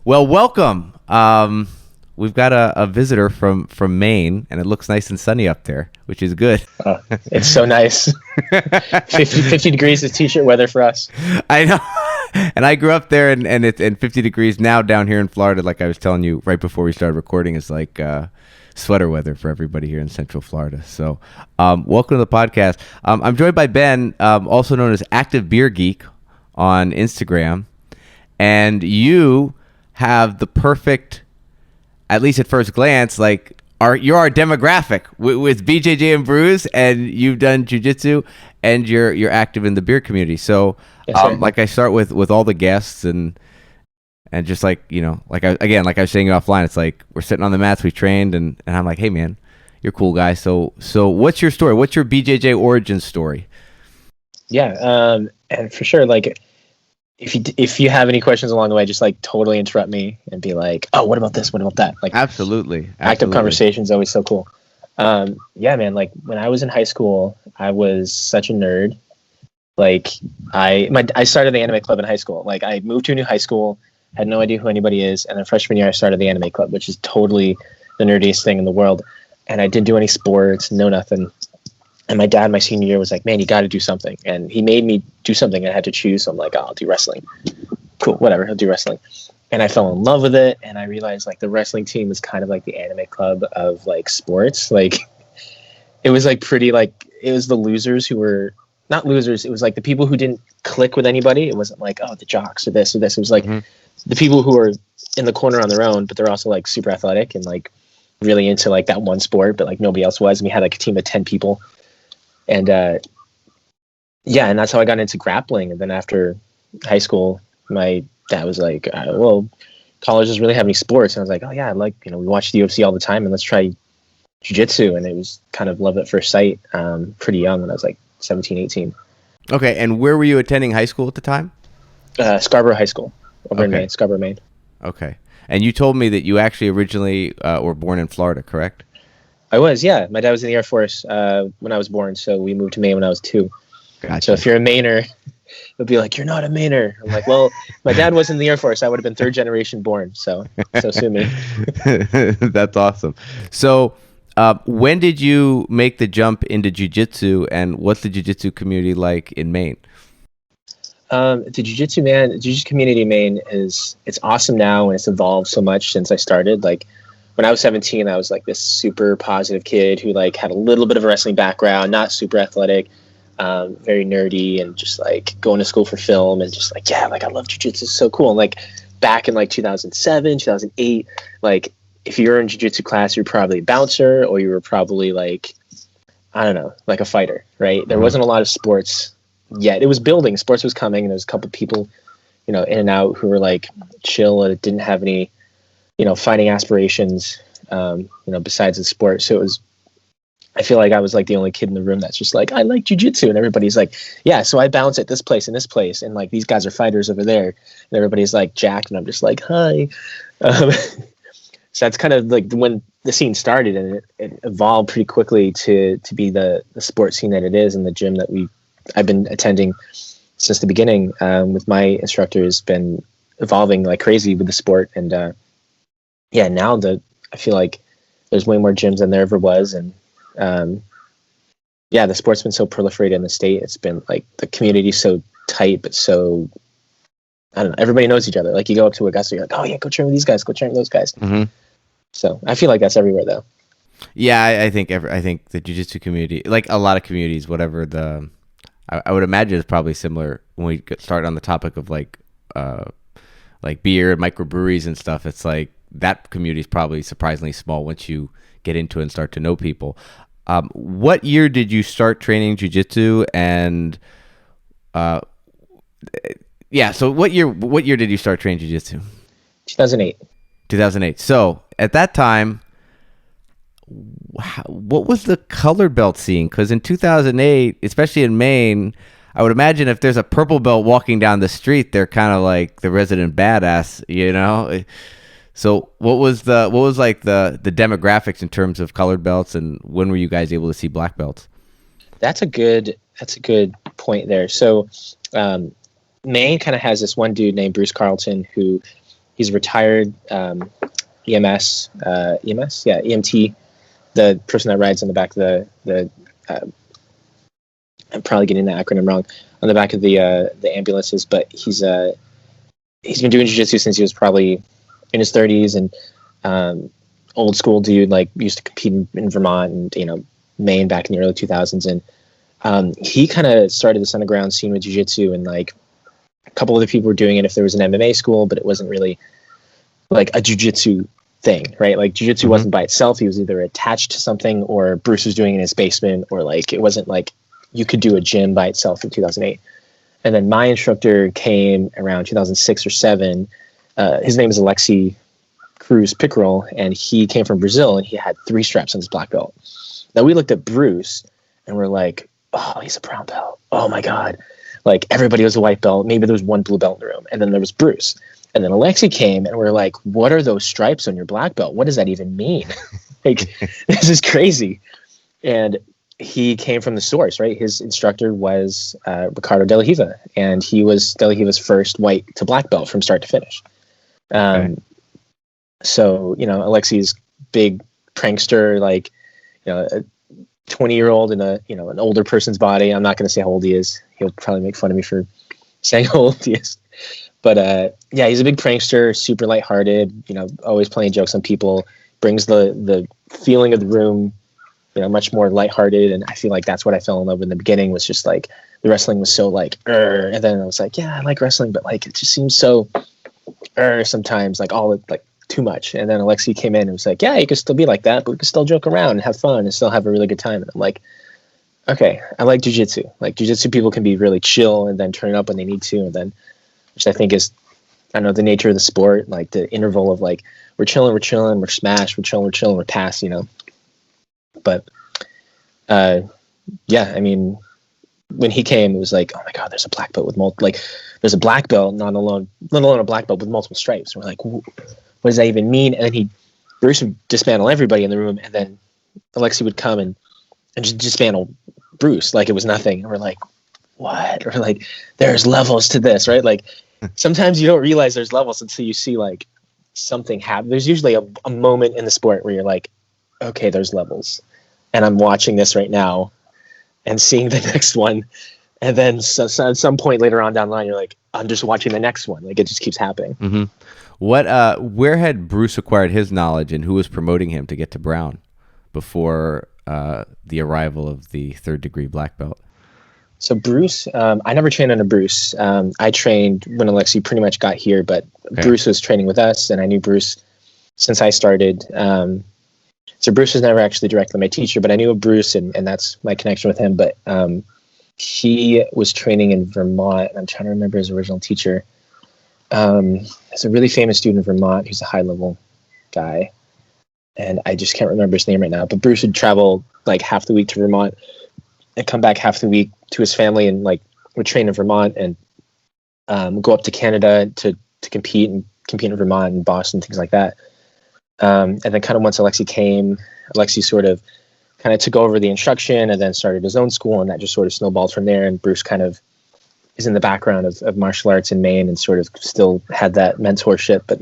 Well, welcome. We've got a visitor from Maine, and it looks nice and sunny up there, which is good. Oh, it's so nice. 50 degrees is t-shirt weather for us. I know. And I grew up there, and it's 50 degrees now down here in Florida. Like I was telling you right before we started recording, it's like sweater weather for everybody here in Central Florida. So welcome to the podcast. I'm joined by Ben, also known as Active Beer Geek on Instagram. And you have the perfect, at least at first glance, like you're our demographic with BJJ and Brews, and you've done Jiu-Jitsu, and you're active in the beer community. So Yes, like I start with all the guests and just like, you know, like I was saying offline, it's like we're sitting on the mats, we trained, and I'm like, hey man, you're a cool guy. So what's your story? What's your BJJ origin story? Yeah, and for sure, like if you have any questions along the way, just like totally interrupt me and be like, oh, what about this? What about that? Like Absolutely. Active conversation is always so cool. Yeah, man, like when I was in high school, I was such a nerd. Like I started the anime club in high school. Like I moved to a new high school, had no idea who anybody is, and then freshman year I started the anime club, which is totally the nerdiest thing in the world. And I didn't do any sports, no nothing. And my dad, my senior year, was like, man, you got to do something. And he made me do something. I had to choose. So I'm like, oh, I'll do wrestling. Cool, whatever, I'll do wrestling. And I fell in love with it. And I realized like the wrestling team was kind of like the anime club of like sports. Like it was like pretty like, it was the losers who were not losers. It was like the people who didn't click with anybody. It wasn't like, oh, the jocks or this or this. It was like the people who are in the corner on their own, but they're also like super athletic and like really into like that one sport, but like nobody else was. And we had like a team of 10 people. And yeah, and that's how I got into grappling. And then after high school, my dad was like, well, college doesn't really have any sports. And I was like, oh yeah, like, you know, we watch the UFC all the time and let's try jiu-jitsu. And it was kind of love at first sight, pretty young when I was like 17, 18. Okay, and where were you attending high school at the time? Scarborough High School over in Maine, Scarborough, Maine. Okay. And you told me that you actually originally were born in Florida, correct? I was, yeah. My dad was in the Air Force when I was born, so we moved to Maine when I was 2. Gotcha. So if you're a Mainer, they'll be like, you're not a Mainer. I'm like, well, my dad was in the Air Force. I would have been 3rd generation born, so sue me. That's awesome. So when did you make the jump into jiu-jitsu, and what's the jiu-jitsu community like in Maine? The jiu-jitsu community in Maine it's awesome now, and it's evolved so much since I started. Like when I was 17, I was like this super positive kid who like had a little bit of a wrestling background, not super athletic, very nerdy, and just like going to school for film and just like, yeah, like I love jiu-jitsu, it's so cool. And like back in like 2007, 2008, like if you were in jiu-jitsu class, you're probably a bouncer, or you were probably like, I don't know, like a fighter, right? There wasn't a lot of sports yet. It was building, sports was coming, and there was a couple people, you know, in and out who were like chill and didn't have any, you know, fighting aspirations, you know, besides the sport. So I feel like I was like the only kid in the room that's just like, I like jiu-jitsu. And everybody's like, yeah, so I bounce at this place and this place. And like, these guys are fighters over there. And everybody's like jacked. And I'm just like, hi. So that's kind of like when the scene started, and it evolved pretty quickly to be the sports scene that it is. And the gym that I've been attending since the beginning with my instructors been evolving like crazy with the sport. And yeah, now I feel like there's way more gyms than there ever was. And yeah, the sport's been so proliferated in the state. It's been like the community's so tight, but so, I don't know, everybody knows each other. Like you go up to Augusta, you're like, oh yeah, go train with these guys, go train with those guys. So I feel like that's everywhere though. Yeah, I think the jiu-jitsu community, like a lot of communities, whatever I would imagine it's probably similar when we start on the topic of like beer and microbreweries and stuff. It's like that community is probably surprisingly small once you get into it and start to know people. What year did you start training jiu-jitsu? And yeah, so what year did you start training jiu-jitsu? 2008. 2008. So at that time, what was the colored belt scene? Because in 2008, especially in Maine, I would imagine if there's a purple belt walking down the street, they're kind of like the resident badass, you know? So what was like the demographics in terms of colored belts, and when were you guys able to see black belts? That's a good point there. So Maine kind of has this one dude named Bruce Carlton who He's retired EMT, the person that rides on the back of the I'm probably getting the acronym wrong, on the back of the ambulances, but he's been doing jiu-jitsu since he was probably in his 30s, and old school dude, like used to compete in Vermont and Maine back in the early 2000s, and he kind of started this underground scene with jiu-jitsu, and like a couple other people were doing it if there was an MMA school, but it wasn't really like a jiu-jitsu thing, right? Like jiu-jitsu wasn't by itself. He was either attached to something, or Bruce was doing it in his basement, or like it wasn't like you could do a gym by itself in 2008. And then my instructor came around 2006 or 7. His name is Alexi Cruz Pickerel, and he came from Brazil, and he had 3 straps on his black belt. Now we looked at Bruce and we're like, oh, he's a brown belt. Oh my God. Like everybody was a white belt. Maybe there was 1 blue belt in the room. And then there was Bruce. And then Alexi came, and we're like, what are those stripes on your black belt? What does that even mean? Like, this is crazy. And he came from the source, right? His instructor was Ricardo De La Riva, and he was De La Riva's first white to black belt from start to finish. So, Alexi's big prankster, like, a 20-year-old in an older person's body. I'm not going to say how old he is. He'll probably make fun of me for saying how old he is. But yeah, he's a big prankster, super lighthearted, always playing jokes on people, brings the feeling of the room, much more lighthearted. And I feel like that's what I fell in love with in the beginning, was just like the wrestling was so like, and then I was like, yeah, I like wrestling, but like, it just seems so sometimes, like all like too much. And then Alexi came in and was like, yeah, you can still be like that, but we can still joke around and have fun and still have a really good time. And I'm like, okay, I like jiu-jitsu. Like jiu-jitsu people can be really chill and then turn up when they need to. And then, which I think is, I don't know, the nature of the sport, like the interval of like, we're chilling, we're smashed, we're chilling, we're past, But yeah, I mean, when he came, it was like, oh my God, there's a black belt with there's a black belt, let alone a black belt with multiple stripes. And we're like, what does that even mean? And then Bruce would dismantle everybody in the room, and then Alexi would come and just dismantle Bruce like it was nothing. And we're like, what? Or like, there's levels to this, right? Like, sometimes you don't realize there's levels until you see like something happen. There's usually a moment in the sport where you're like, okay, there's levels, and I'm watching this right now and seeing the next one. And then so at some point later on down the line, you're like, I'm just watching the next one. Like, it just keeps happening. Mm-hmm. Where had Bruce acquired his knowledge, and who was promoting him to get to brown before the arrival of the 3rd degree black belt? So Bruce, I never trained under Bruce. I trained when Alexi pretty much got here, but okay. Bruce was training with us, and I knew Bruce since I started. So Bruce was never actually directly my teacher, but I knew of Bruce, and that's my connection with him. But he was training in Vermont, and I'm trying to remember his original teacher. He's a really famous dude in Vermont who's a high-level guy, and I just can't remember his name right now. But Bruce would travel like half the week to Vermont and come back half the week to his family, and like would train in Vermont and go up to Canada to compete in Vermont and Boston, things like that. And then kind of once Alexi came, Alexi sort of kind of took over the instruction and then started his own school, and that just sort of snowballed from there. And Bruce kind of is in the background of martial arts in Maine, and sort of still had that mentorship, but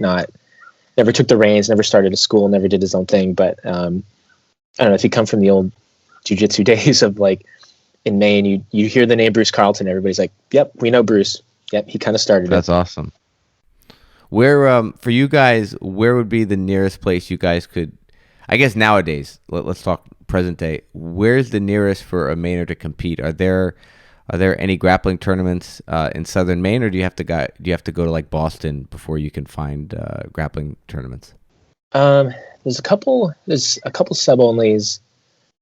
never took the reins, never started a school, never did his own thing. But I don't know, if you come from the old jiu-jitsu days of like in Maine, you hear the name Bruce Carlton, everybody's like, yep, we know Bruce. Yep, he kind of started That's awesome. Where, for you guys, where would be the nearest place you guys could, I guess nowadays, let's talk present day, where's the nearest for a Mainer to compete? Are there any grappling tournaments in southern Maine, or do you have to go to like Boston before you can find grappling tournaments? There's a couple sub-onlys.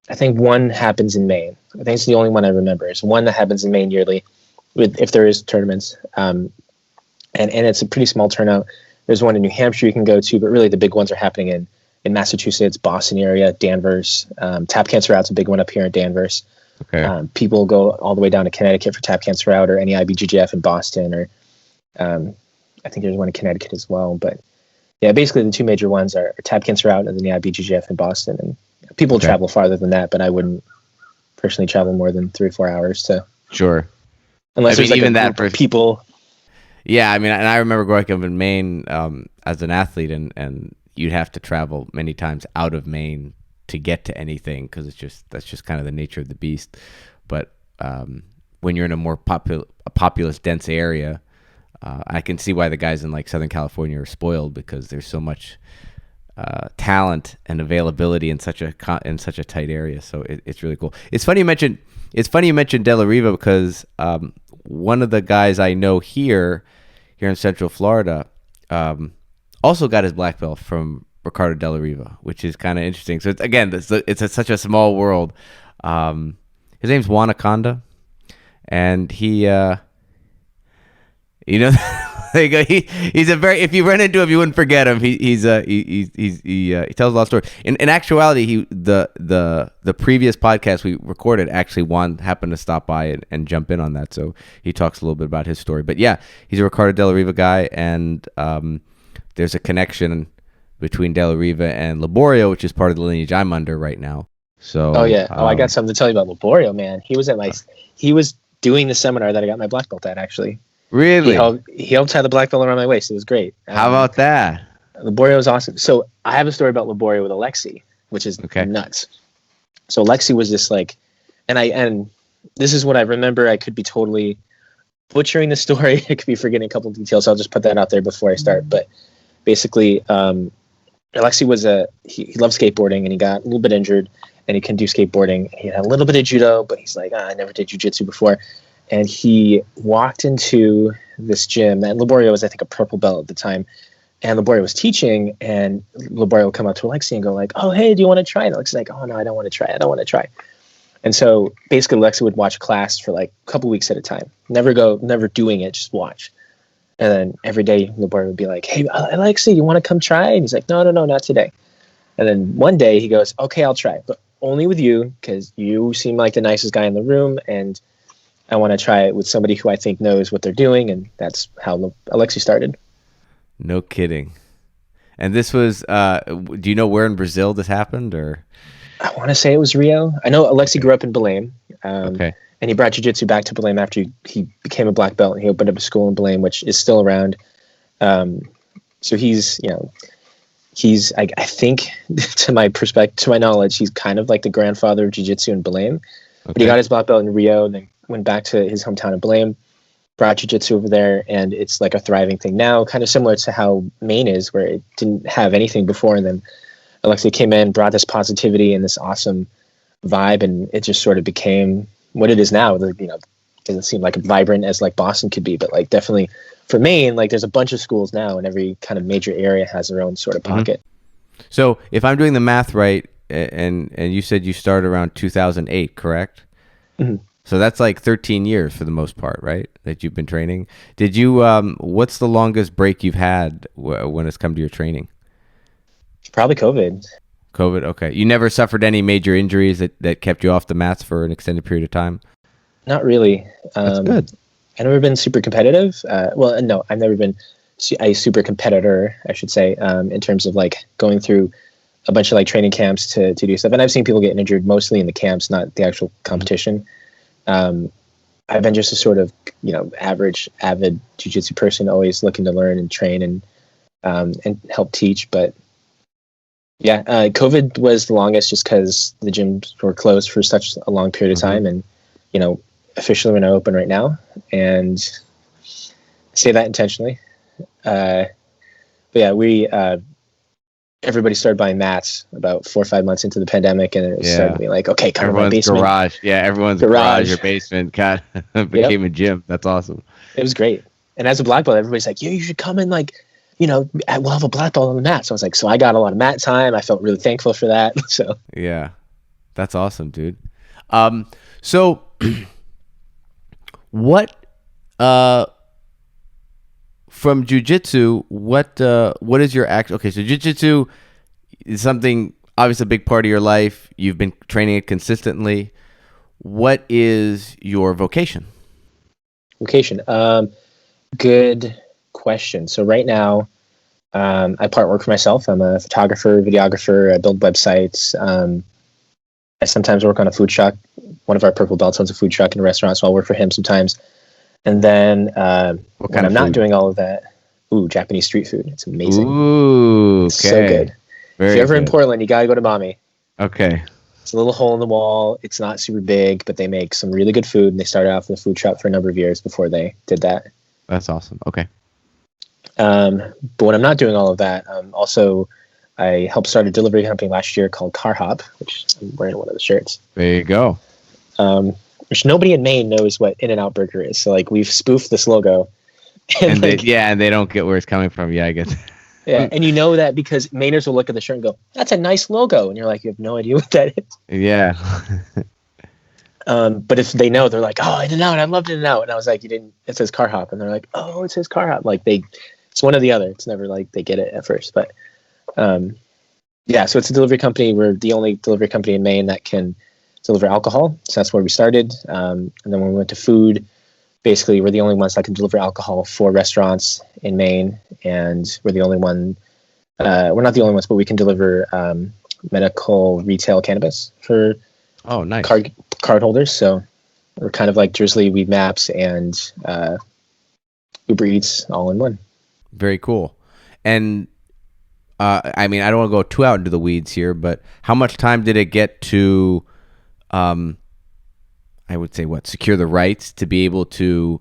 I think one happens in Maine. I think it's the only one I remember. It's one that happens in Maine yearly, if there is tournaments. And it's a pretty small turnout. There's one in New Hampshire you can go to, but really the big ones are happening in Massachusetts, Boston area, Danvers. Tap Cancer Out's a big one up here in Danvers. Okay. People go all the way down to Connecticut for Tap Cancer Out, or any IBJJF in Boston, or I think there's one in Connecticut as well. But yeah, basically the two major ones are Tap Cancer Out and then the IBJJF in Boston. And people travel farther than that, but I wouldn't personally travel more than 3 or 4 hours to. Sure. Unless there's like even that for people. Yeah, I mean, and I remember growing up in Maine as an athlete, and you'd have to travel many times out of Maine to get to anything because that's just kind of the nature of the beast. But when you're in a more populous, dense area, I can see why the guys in like Southern California are spoiled because there's so much talent and availability in such a tight area. So it's really cool. It's funny you mentioned De La Riva because one of the guys I know here in Central Florida also got his black belt from Ricardo De La Riva, which is kind of interesting. So it's such a small world. His name's Wanaconda, and he you know. There you go. He's a very, if you run into him, you wouldn't forget him. He tells a lot of stories. In actuality, the previous podcast we recorded, actually Juan happened to stop by and jump in on that. So he talks a little bit about his story. But yeah, he's a Ricardo De La Riva guy, and there's a connection between De La Riva and Laborio, which is part of the lineage I'm under right now. So oh yeah, I got something to tell you about Laborio, man. He was doing the seminar that I got my black belt at, actually. Really? He helped tie the black belt around my waist. It was great. How about that? Laborio was awesome. So I have a story about Laborio with Alexi, which is nuts. So Alexi was this like, and this is what I remember. I could be totally butchering the story. I could be forgetting a couple of details. So I'll just put that out there before I start. But basically, Alexi was he loved skateboarding, and he got a little bit injured, and he couldn't do skateboarding. He had a little bit of judo, but he's like, I never did jiu-jitsu before. And he walked into this gym, and Laborio was, I think, a purple belt at the time. And Laborio was teaching, and Laborio would come up to Alexi and go like, oh, hey, do you want to try it? Alexi's like, oh, no, I don't want to try. And so basically Alexi would watch class for like a couple weeks at a time. Never doing it, just watch. And then every day Laborio would be like, hey, Alexi, you want to come try? And he's like, no, not today. And then one day he goes, okay, I'll try, but only with you because you seem like the nicest guy in the room, and I want to try it with somebody who I think knows what they're doing, and that's how Alexi started. No kidding. And this was, do you know where in Brazil this happened, or? I want to say it was Rio. I know Alexi grew up in Belém, okay. And he brought jiu-jitsu back to Belém after he became a black belt, and he opened up a school in Belém, which is still around. So he's, I think, to my knowledge, he's kind of like the grandfather of jiu-jitsu in Belém. Okay. But he got his black belt in Rio, and then went back to his hometown of Belém, brought jiu-jitsu over there, and it's like a thriving thing now, kind of similar to how Maine is, where it didn't have anything before, and then Alexi came in, brought this positivity and this awesome vibe, and it just sort of became what it is now. Doesn't seem like vibrant as like Boston could be, but like definitely for Maine, like there's a bunch of schools now, and every kind of major area has their own sort of pocket. Mm-hmm. So if I'm doing the math right, and you said you started around 2008, correct? Mm-hmm. So that's like 13 years for the most part, right? That you've been training. Did you? What's the longest break you've had when it's come to your training? Probably COVID. COVID. Okay. You never suffered any major injuries that kept you off the mats for an extended period of time? Not really. That's good. I've never been super competitive. No, I've never been a super competitor, I should say, in terms of like going through a bunch of like training camps to do stuff. And I've seen people get injured mostly in the camps, not the actual competition. I've been just a sort of, average, avid jiu-jitsu person, always looking to learn and train and help teach. But yeah, COVID was the longest just because the gyms were closed for such a long period of time. And, officially we're now open right now. And I say that intentionally. But yeah, everybody started buying mats about 4 or 5 months into the pandemic, and it started being like, okay, come to my basement. Garage. Yeah, everyone's garage or basement kind of became a gym. That's awesome. It was great. And as a black belt, everybody's like, you should come and we'll have a black belt on the mat. So I was like, so I got a lot of mat time. I felt really thankful for that. So yeah, that's awesome, dude. So what, from jiu-jitsu, what is your okay, so jiu-jitsu is something, obviously a big part of your life. You've been training it consistently. What is your vocation? Vocation. Good question. So right now, I part work for myself. I'm a photographer, videographer. I build websites. I sometimes work on a food truck. One of our purple belts owns a food truck and a restaurant, so I'll work for him sometimes. And then What when kind I'm of not food? doing all of that, Japanese street food. It's amazing. Ooh, It's so okay. good. If you're Very ever in good. Portland, you gotta go to Mommy. Okay. It's a little hole in the wall. It's not super big, but they make some really good food. And they started off with a food shop for a number of years before they did that. That's awesome. Okay. But when I'm not doing all of that, also I helped start a delivery company last year called Car Hop, which I'm wearing one of the shirts. There you go. Which nobody in Maine knows what In-N-Out Burger is. So like we've spoofed this logo, and And like they don't get where it's coming from. Yeah, I guess. yeah, and you know that because Mainers will look at the shirt and go, "That's a nice logo," and you're like, you have no idea what that is. Yeah. But if they know, they're like, "Oh, In-N-Out, I loved In-N-Out," and I was like, "You didn't?" It says Car Hop, and they're like, "Oh, it says Car Hop." Like it's one or the other. It's never like they get it at first, but yeah. So it's a delivery company. We're the only delivery company in Maine that can deliver alcohol. So that's where we started. And then when we went to food, basically we're the only ones that can deliver alcohol for restaurants in Maine, and we're the only one. We're not the only ones, but we can deliver medical retail cannabis for Oh, nice. card holders. So we're kind of like Drizzly, Weed Maps, and Uber Eats all in one. Very cool. And I mean, I don't want to go too out into the weeds here, but how much time did it get to, I would say, secure the rights to be able to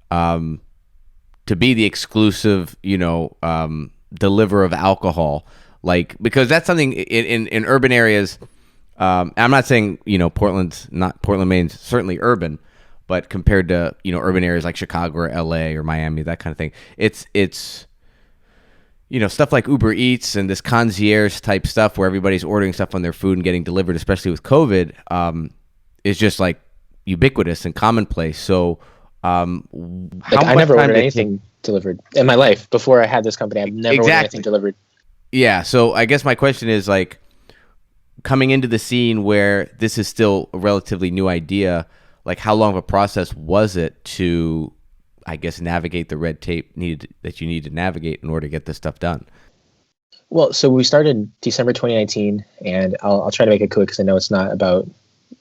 be the exclusive, deliver of alcohol? Like, because that's something in urban areas. I'm not saying, Portland, Maine's certainly urban, but compared to, urban areas like Chicago or LA or Miami, that kind of thing, it's stuff like Uber Eats and this concierge type stuff where everybody's ordering stuff on their food and getting delivered, especially with COVID, is just like ubiquitous and commonplace. So, how I much never time ordered did it anything delivered in my life before I had this company. I've never ordered anything delivered. Yeah. So I guess my question is like, coming into the scene where this is still a relatively new idea, like how long of a process was it to, I guess, navigate the red tape that you need to navigate in order to get this stuff done? Well, so we started December 2019, and I'll try to make it quick because I know it's not about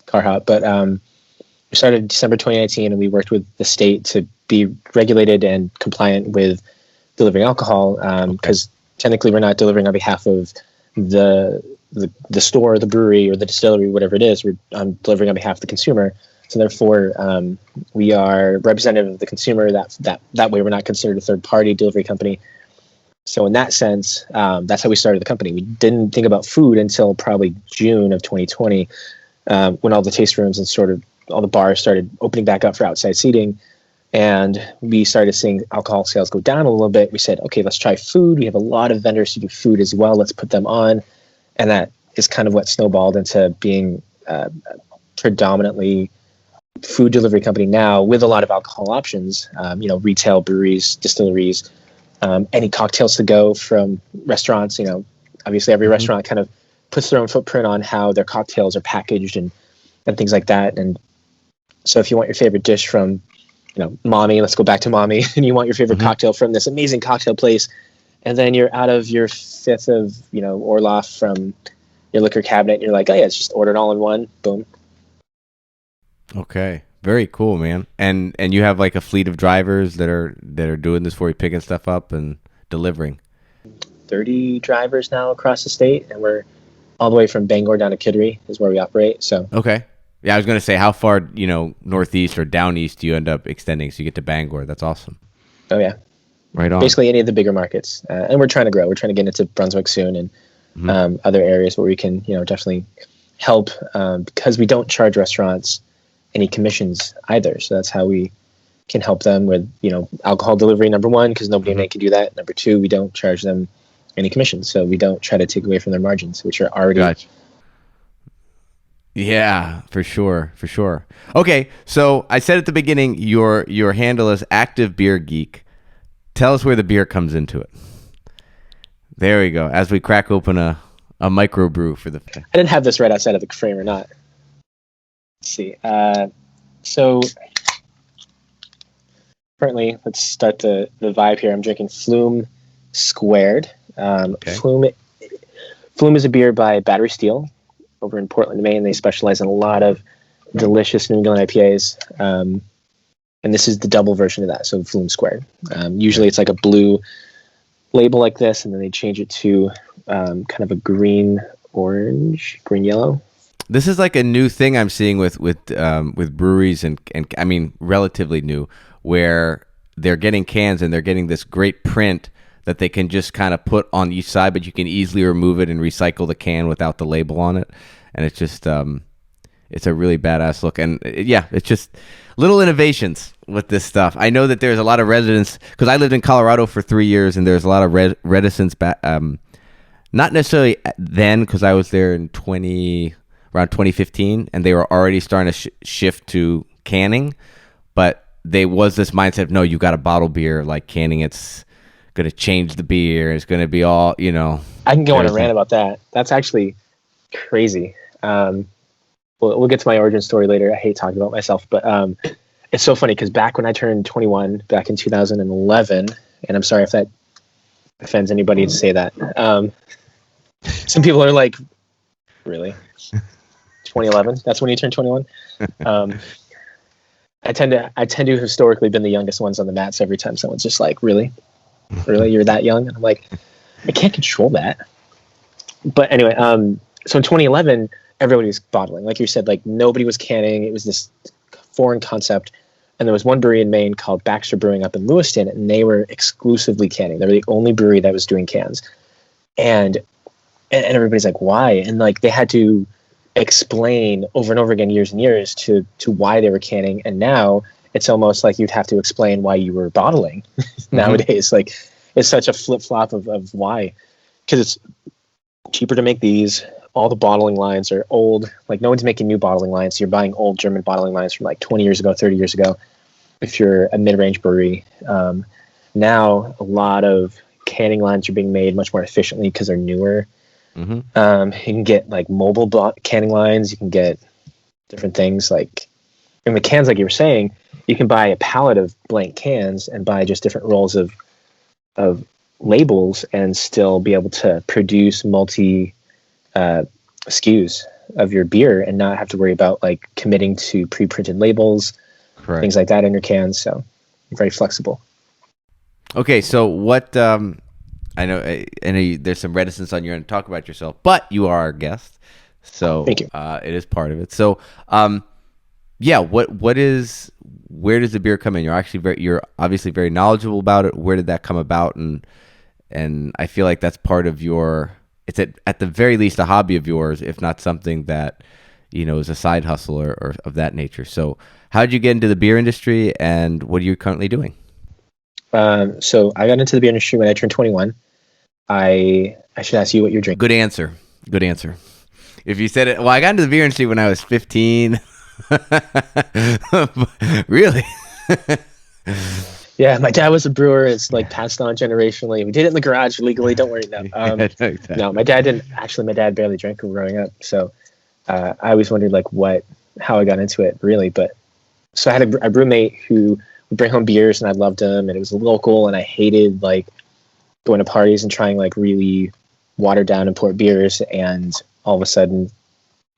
Car Hop, but we started December 2019, and we worked with the state to be regulated and compliant with delivering alcohol, because technically we're not delivering on behalf of the store, the brewery, or the distillery, whatever it is. We're delivering on behalf of the consumer. So therefore, we are representative of the consumer. That way, we're not considered a third-party delivery company. So in that sense, that's how we started the company. We didn't think about food until probably June of 2020, when all the taste rooms and sort of all the bars started opening back up for outside seating. And we started seeing alcohol sales go down a little bit. We said, okay, let's try food. We have a lot of vendors who do food as well. Let's put them on. And that is kind of what snowballed into being predominantly food delivery company now with a lot of alcohol options, retail, breweries, distilleries, any cocktails to go from restaurants. Obviously every restaurant kind of puts their own footprint on how their cocktails are packaged and things like that. And so if you want your favorite dish from, Mommy, let's go back to Mommy, and you want your favorite cocktail from this amazing cocktail place, and then you're out of your fifth of, Orloff from your liquor cabinet, and you're like, oh yeah, it's just ordered all in one, boom. Okay. Very cool, man. And you have like a fleet of drivers that are doing this for you, picking stuff up and delivering. 30 drivers now across the state, and we're all the way from Bangor down to Kittery is where we operate. So okay. Yeah, I was going to say, how far, northeast or down east do you end up extending so you get to Bangor? That's awesome. Oh yeah. Right on. Basically any of the bigger markets. And we're trying to grow. We're trying to get into Brunswick soon and other areas where we can, definitely help, because we don't charge restaurants any commissions either. So that's how we can help them with, alcohol delivery, number one, because nobody in Maine can do that. Number two, we don't charge them any commissions. So we don't try to take away from their margins, which are already... Gotcha. Yeah, for sure. Okay, so I said at the beginning, your handle is Active Beer Geek. Tell us where the beer comes into it. There we go. As we crack open a microbrew for the... I didn't have this right outside of the frame or not. Let's see. So currently, let's start the vibe here. I'm drinking Flume Squared. Flume is a beer by Battery Steel over in Portland, Maine. They specialize in a lot of delicious New England IPAs. and this is the double version of that, so Flume Squared. Usually it's like a blue label like this, and then they change it to kind of a green yellow. This is like a new thing I'm seeing with breweries and I mean relatively new, where they're getting cans and they're getting this great print that they can just kind of put on each side, but you can easily remove it and recycle the can without the label on it, and it's just it's a really badass look. And it's just little innovations with this stuff. I know that there's a lot of residents, because I lived in Colorado for 3 years, and there's a lot of reticence back. Not necessarily then, because I was there in around 2015, and they were already starting to shift to canning, but there was this mindset of, no, you got to bottle beer, like canning, it's going to change the beer, it's going to be all, I can go on a rant about that. That's actually crazy. We'll get to my origin story later. I hate talking about myself, but it's so funny because back when I turned 21, back in 2011, and I'm sorry if that offends anybody to say that. Some people are like, really? 2011? That's when you turned 21? I tend to have historically been the youngest ones on the mats every time someone's just like, really? Really? You're that young? And I'm like, I can't control that. But anyway, so in 2011, everybody was bottling. Like you said, like nobody was canning. It was this foreign concept. And there was one brewery in Maine called Baxter Brewing up in Lewiston, and they were exclusively canning. They were the only brewery that was doing cans. And everybody's like, why? And like they had to explain over and over again, years and years, to why they were canning. And now it's almost like you'd have to explain why you were bottling nowadays. Like it's such a flip-flop of why. Because it's cheaper to make these. All the bottling lines are old. Like no one's making new bottling lines. So you're buying old German bottling lines from like 20 years ago, 30 years ago. If you're a mid-range brewery, now a lot of canning lines are being made much more efficiently because they're newer. You can get like mobile canning lines. You can get different things like in the cans, like you were saying, you can buy a pallet of blank cans and buy just different rolls of labels and still be able to produce multi SKUs of your beer and not have to worry about like committing to pre-printed labels, correct, things like that in your cans. So very flexible. Okay, so what? I know there's some reticence on your end to talk about yourself, but you are our guest, so thank you. It is part of it. So, where does the beer come in? You're obviously very knowledgeable about it. Where did that come about? And I feel like that's part of your. It's at the very least a hobby of yours, if not something that is a side hustle or of that nature. So, how did you get into the beer industry, and what are you currently doing? So I got into the beer industry when I turned 21. I should ask you what you're drinking. Good answer. If you said it, well, I got into the beer industry when I was 15. Really? Yeah, my dad was a brewer. It's like passed on generationally. We did it in the garage legally. Don't worry. No, exactly. No, my dad didn't. Actually, my dad barely drank growing up. So I always wondered like how I got into it really. But so I had a roommate who would bring home beers and I loved them, and it was local, and I hated like going to parties and trying like really watered down import beers. And all of a sudden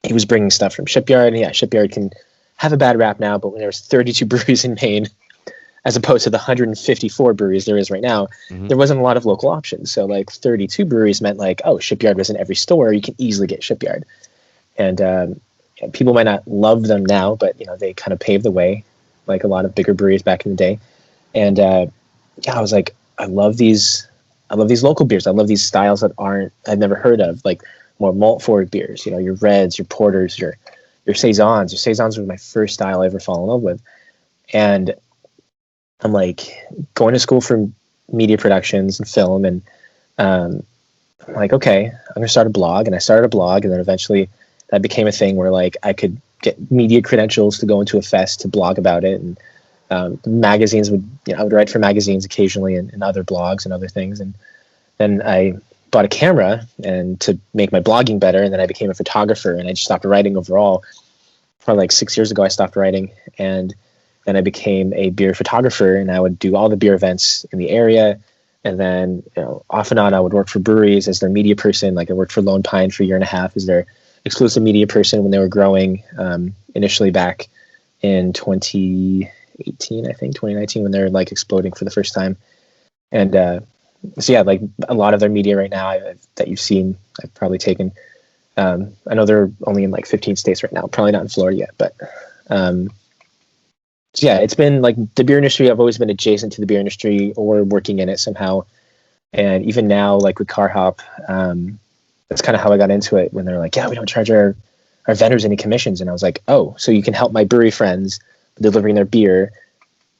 he was bringing stuff from Shipyard. And yeah, Shipyard can have a bad rap now, but when there was 32 breweries in Maine, as opposed to the 154 breweries there is right now, there wasn't a lot of local options. So like 32 breweries meant like, oh, Shipyard was in every store. You can easily get Shipyard. And people might not love them now, but they kind of paved the way, like a lot of bigger breweries back in the day. And I was like, I love these local beers. I love these styles that I've never heard of, like more malt forward beers, your reds, your porters, your saisons. Your saisons were my first style I ever fell in love with. And I'm like going to school for media productions and film. And I'm like, okay, I'm going to start a blog. And I started a blog, and then eventually that became a thing where like I could get media credentials to go into a fest to blog about it. And magazines I would write for magazines occasionally and other blogs and other things. And then I bought a camera and to make my blogging better. And then I became a photographer, and I just stopped writing overall. Probably like 6 years ago, I stopped writing, and then I became a beer photographer, and I would do all the beer events in the area. And then, off and on, I would work for breweries as their media person. Like I worked for Lone Pine for a year and a half as their exclusive media person when they were growing, initially back in 2018, 2018, I think 2019, when they're like exploding for the first time. And so yeah, like a lot of their media right now that you've seen, I've probably taken. I know they're only in like 15 states right now, probably not in Florida yet, but so yeah, it's been like the beer industry. I've always been adjacent to the beer industry or working in it somehow. And even now, like with Car Hop, that's kind of how I got into it when they're like, yeah, we don't charge our vendors any commissions. And I was like, oh, so you can help my brewery friends delivering their beer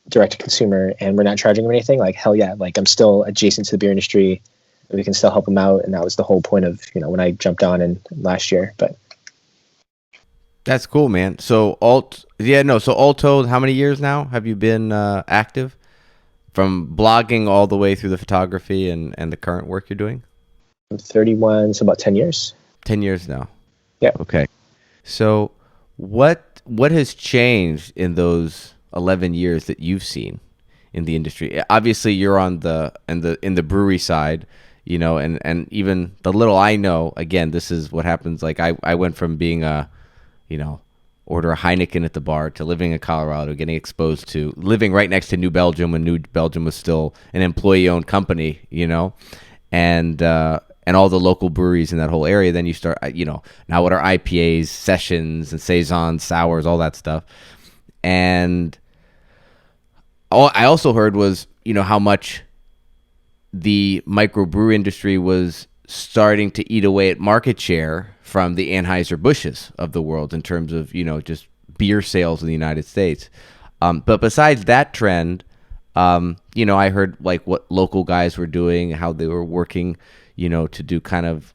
direct to consumer and we're not charging them anything? Like, hell yeah. Like I'm still adjacent to the beer industry. We can still help them out. And that was the whole point of, when I jumped on in last year, but. That's cool, man. So all told, how many years now have you been active? From blogging all the way through the photography and the current work you're doing? I'm 31, so about 10 years. 10 years now. Yeah. Okay. So what has changed in those 11 years that you've seen in the industry? Obviously you're in the brewery side, and even the little I know, again, this is what happens. Like I went from being order a Heineken at the bar to living in Colorado, getting exposed to living right next to New Belgium when New Belgium was still an employee-owned company, and all the local breweries in that whole area. Then you start, now what are IPAs, sessions, and saisons, sours, all that stuff. And all I also heard was, how much the microbrew industry was starting to eat away at market share from the Anheuser-Busch's of the world in terms of, just beer sales in the United States. But besides that trend, I heard like what local guys were doing, how they were working, to do kind of,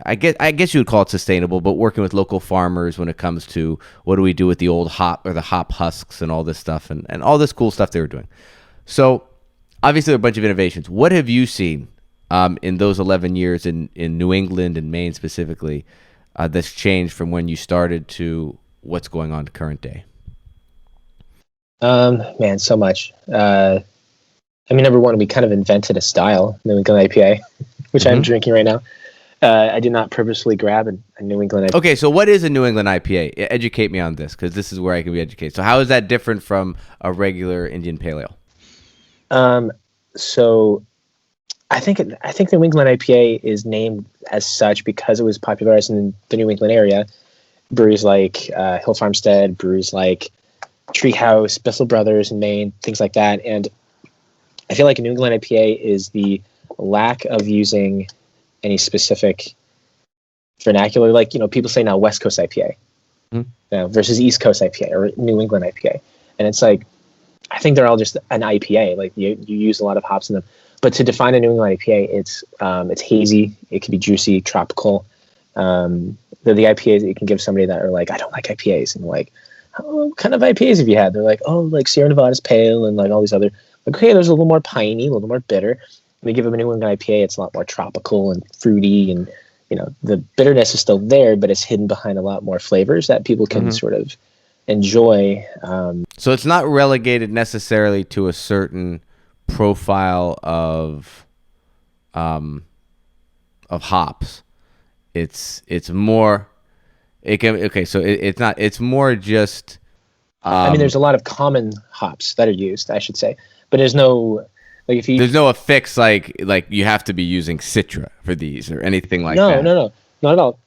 I guess you would call it sustainable, but working with local farmers when it comes to what do we do with the old hop or the hop husks and all this stuff and all this cool stuff they were doing. So obviously a bunch of innovations. What have you seen in those 11 years in New England and Maine specifically that's changed from when you started to what's going on to current day? Man, so much. Number one, we kind of invented a style, New England IPA, which I'm drinking right now. I did not purposely grab a New England IPA. Okay, so what is a New England IPA? Educate me on this, because this is where I can be educated. So how is that different from a regular Indian Pale Ale? So I think the New England IPA is named as such because it was popularized in the New England area. Breweries like Hill Farmstead, breweries like Treehouse, Bissell Brothers in Maine, things like that. And I feel like a New England IPA is the lack of using any specific vernacular. Like, people say now West Coast IPA versus East Coast IPA or New England IPA. And it's like, I think they're all just an IPA. Like you use a lot of hops in them. But to define a New England IPA, it's hazy. It can be juicy, tropical. They're the IPAs that you can give somebody that are like, I don't like IPAs. And like, oh, what kind of IPAs have you had? They're like, oh, like Sierra Nevada's pale and like all these other. Like, okay, there's a little more piney, a little more bitter. And they give them a New England IPA, it's a lot more tropical and fruity. And, the bitterness is still there, but it's hidden behind a lot more flavors that people can sort of enjoy. So it's not relegated necessarily to a certain profile of hops. It's more. It's not. It's more just. There's a lot of common hops that are used, I should say, but there's no there's no affix like you have to be using Citra for these or anything like that. No, not at all.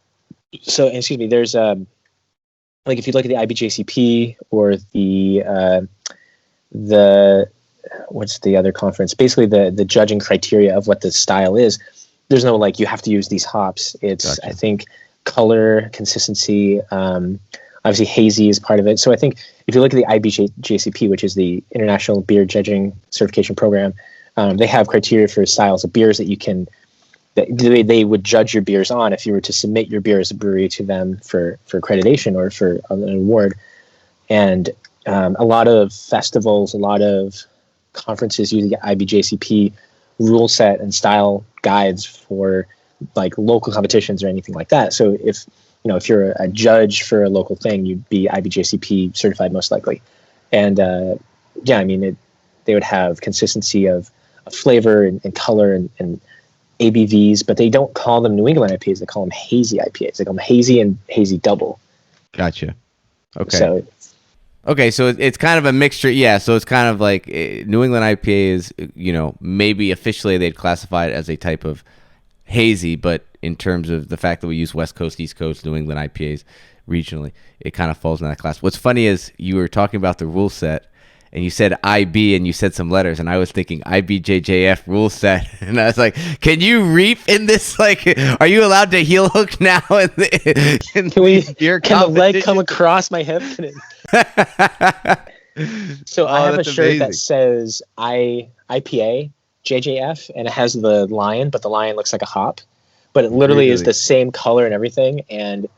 So excuse me. There's like if you look at the IBJCP or the what's the other conference? Basically, the judging criteria of what the style is. There's no like you have to use these hops. It's gotcha. I think color, consistency. Obviously, hazy is part of it. So I think if you look at the IBJCP, which is the International Beer Judging Certification Program, they have criteria for styles of beers that you can. That they would judge your beers on if you were to submit your beer as a brewery to them for accreditation or for an award. And a lot of festivals, a lot of conferences use the IBJCP rule set and style guides for like local competitions or anything like that. So if you're a judge for a local thing, you'd be IBJCP certified most likely. And they would have consistency of flavor and color and ABVs, but they don't call them New England IPAs. They call them hazy IPAs. They call them hazy and hazy double. Gotcha. Okay. So Okay, so it's kind of a mixture. Yeah, so it's kind of like New England IPA is, maybe officially they'd classify it as a type of hazy, but in terms of the fact that we use West Coast, East Coast, New England IPAs regionally, it kind of falls in that class. What's funny is you were talking about the rule set, and you said IB and you said some letters, and I was thinking IBJJF rule set, and I was like, can you reap in this? Like, are you allowed to heel hook now? Can the leg come across my hip? So I have a shirt amazing. That says IPA JJF, and it has the lion, but the lion looks like a hop. But it literally is the same color and everything. And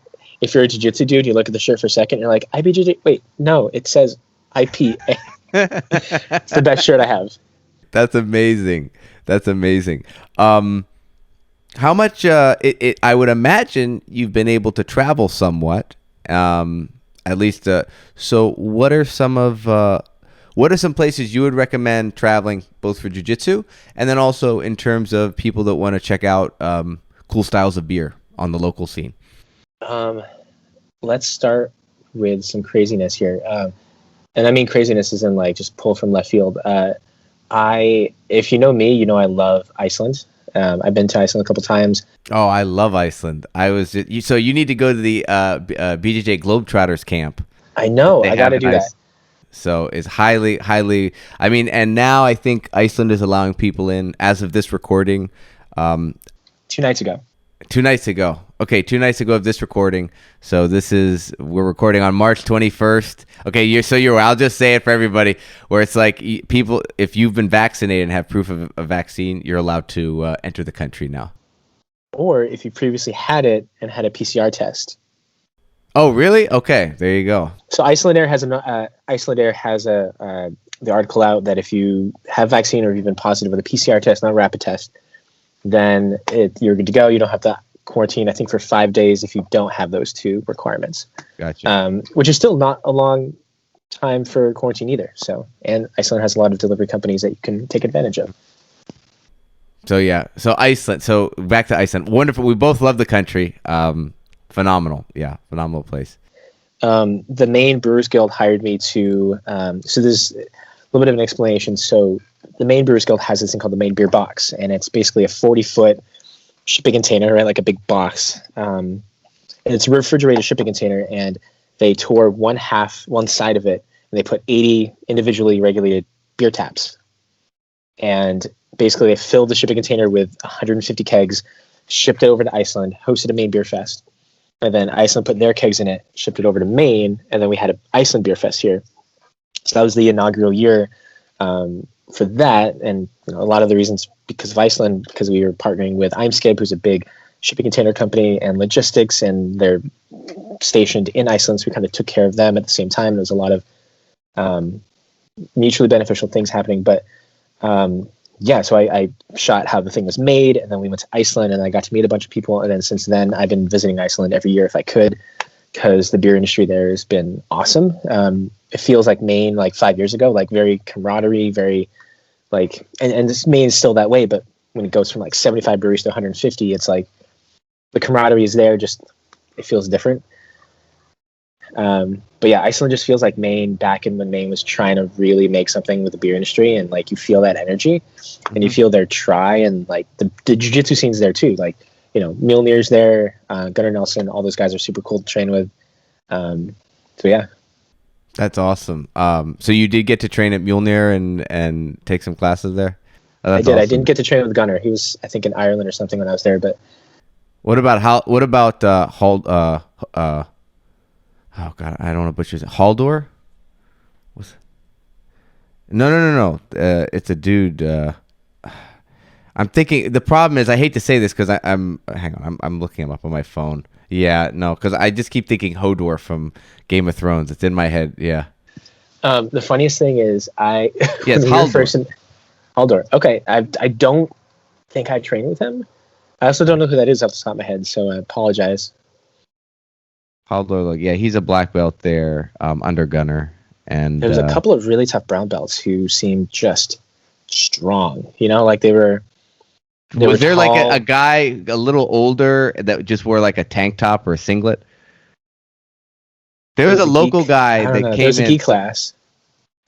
if you're a jiu-jitsu dude, you look at the shirt for a second, and you're like, IBJJ. Wait, no, it says IPA. It's the best shirt I have. That's amazing. How much? I would imagine you've been able to travel somewhat. At least, so what are some places you would recommend traveling, both for jiu-jitsu and then also in terms of people that want to check out cool styles of beer on the local scene? Let's start with some craziness here. And I mean craziness isn't like just pull from left field. If you know me, I love Iceland. I've been to Iceland a couple times. Oh, I love Iceland. So you need to go to the BJJ Globetrotters camp. I know. I got to do that. So it's highly. I mean, and now I think Iceland is allowing people in as of this recording. 2 nights ago. 2 nights ago. Okay, 2 nights ago of this recording. So we're recording on March 21st. Okay, I'll just say it for everybody, where it's like people, if you've been vaccinated and have proof of a vaccine, you're allowed to enter the country now. Or if you previously had it and had a PCR test. Oh, really? Okay, there you go. So Iceland Air has the article out that if you have vaccine or you've been positive with a PCR test, not a rapid test, then you're good to go. You don't have to quarantine, I think, for 5 days if you don't have those two requirements. Gotcha. Which is still not a long time for quarantine either. So, and Iceland has a lot of delivery companies that you can take advantage of. So yeah, so Iceland. So back to Iceland. Wonderful. We both love the country. Phenomenal. Yeah, phenomenal place. The Maine Brewers Guild hired me to. So there's a little bit of an explanation. So the Maine Brewers Guild has this thing called the Maine Beer Box, and it's basically a 40-foot shipping container, right, like a big box. And it's a refrigerated shipping container, and they tore one side of it, and they put 80 individually regulated beer taps. And basically, they filled the shipping container with 150 kegs, shipped it over to Iceland, hosted a Maine Beer Fest. And then Iceland put their kegs in it, shipped it over to Maine, and then we had an Iceland Beer Fest here. So that was the inaugural year for that. And a lot of the reasons because of Iceland, because we were partnering with Imskib, who's a big shipping container company and logistics, and they're stationed in Iceland. So we kind of took care of them at the same time. There was a lot of mutually beneficial things happening. But so I shot how the thing was made, and then we went to Iceland, and I got to meet a bunch of people. And then since then, I've been visiting Iceland every year if I could, because the beer industry there has been awesome. It feels like Maine, like 5 years ago, like very camaraderie, very like, and this Maine is still that way. But when it goes from like 75 breweries to 150, it's like the camaraderie is there. Just it feels different. But yeah, Iceland just feels like Maine back in when Maine was trying to really make something with the beer industry, and like you feel that energy, and you feel their try, and like the jiu-jitsu scene's there too. Like Mjolnir's there, Gunnar Nelson, all those guys are super cool to train with. So yeah, that's awesome. So you did get to train at Mjolnir and take some classes there. I did. Awesome. I didn't get to train with Gunnar. He was, I think, in Ireland or something when I was there. But what about oh God, I don't want to butcher it. Haldor? No. It's a dude. I'm thinking. The problem is, I hate to say this because I'm. Hang on, I'm looking him up on my phone. Yeah, no, because I just keep thinking Hodor from Game of Thrones. It's in my head. Yeah. The funniest thing is, it's Haldor. Haldor. Okay, I don't think I trained with him. I also don't know who that is off the top of my head, so I apologize. Haldor, yeah, he's a black belt there, under Gunner, and there's a couple of really tough brown belts who seemed just strong. Like they were. Was there tall. Like a guy a little older that just wore like a tank top or a singlet? There was a local Geek. guy I don't that know. came There was a in. Geek class.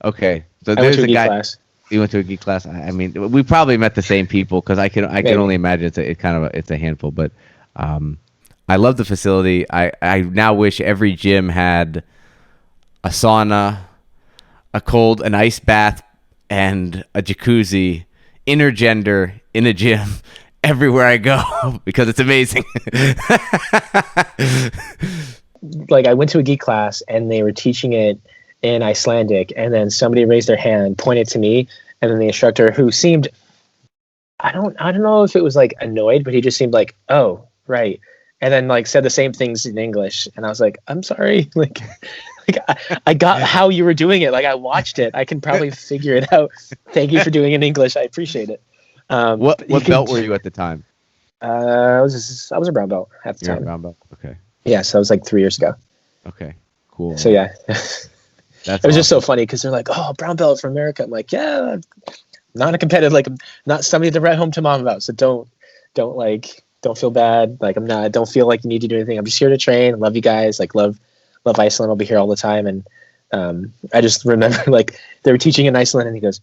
Okay, so I went there's to a a Geek guy. class. You went to a geek class. I mean, we probably met the same people because I can Maybe. only imagine it's a handful. But I love the facility. I now wish every gym had a sauna, an ice bath, and a jacuzzi, intergender in a gym everywhere I go because it's amazing. Like I went to a Geek class and they were teaching it in Icelandic, and then somebody raised their hand, pointed to me, and then the instructor, who seemed, I don't know if it was like annoyed, but he just seemed like, oh, right, and then like said the same things in English, and I was like, I'm sorry, like I got how you were doing it, like I watched it, I can probably figure it out. Thank you for doing it in English, I appreciate it. What belt were you at the time? I was a brown belt at the You're time. a brown belt. Okay. Yeah, so that was like 3 years ago. Okay. Cool. So yeah. That's it was awesome. just so funny because they're like, "Oh, brown belt from America." I'm like, "Yeah, not a competitive, like, not somebody to write home to mom about." So don't feel bad. Like I'm not. Don't feel like you need to do anything. I'm just here to train. I love you guys. Like love Iceland. I'll be here all the time. And I just remember like they were teaching in Iceland, and he goes,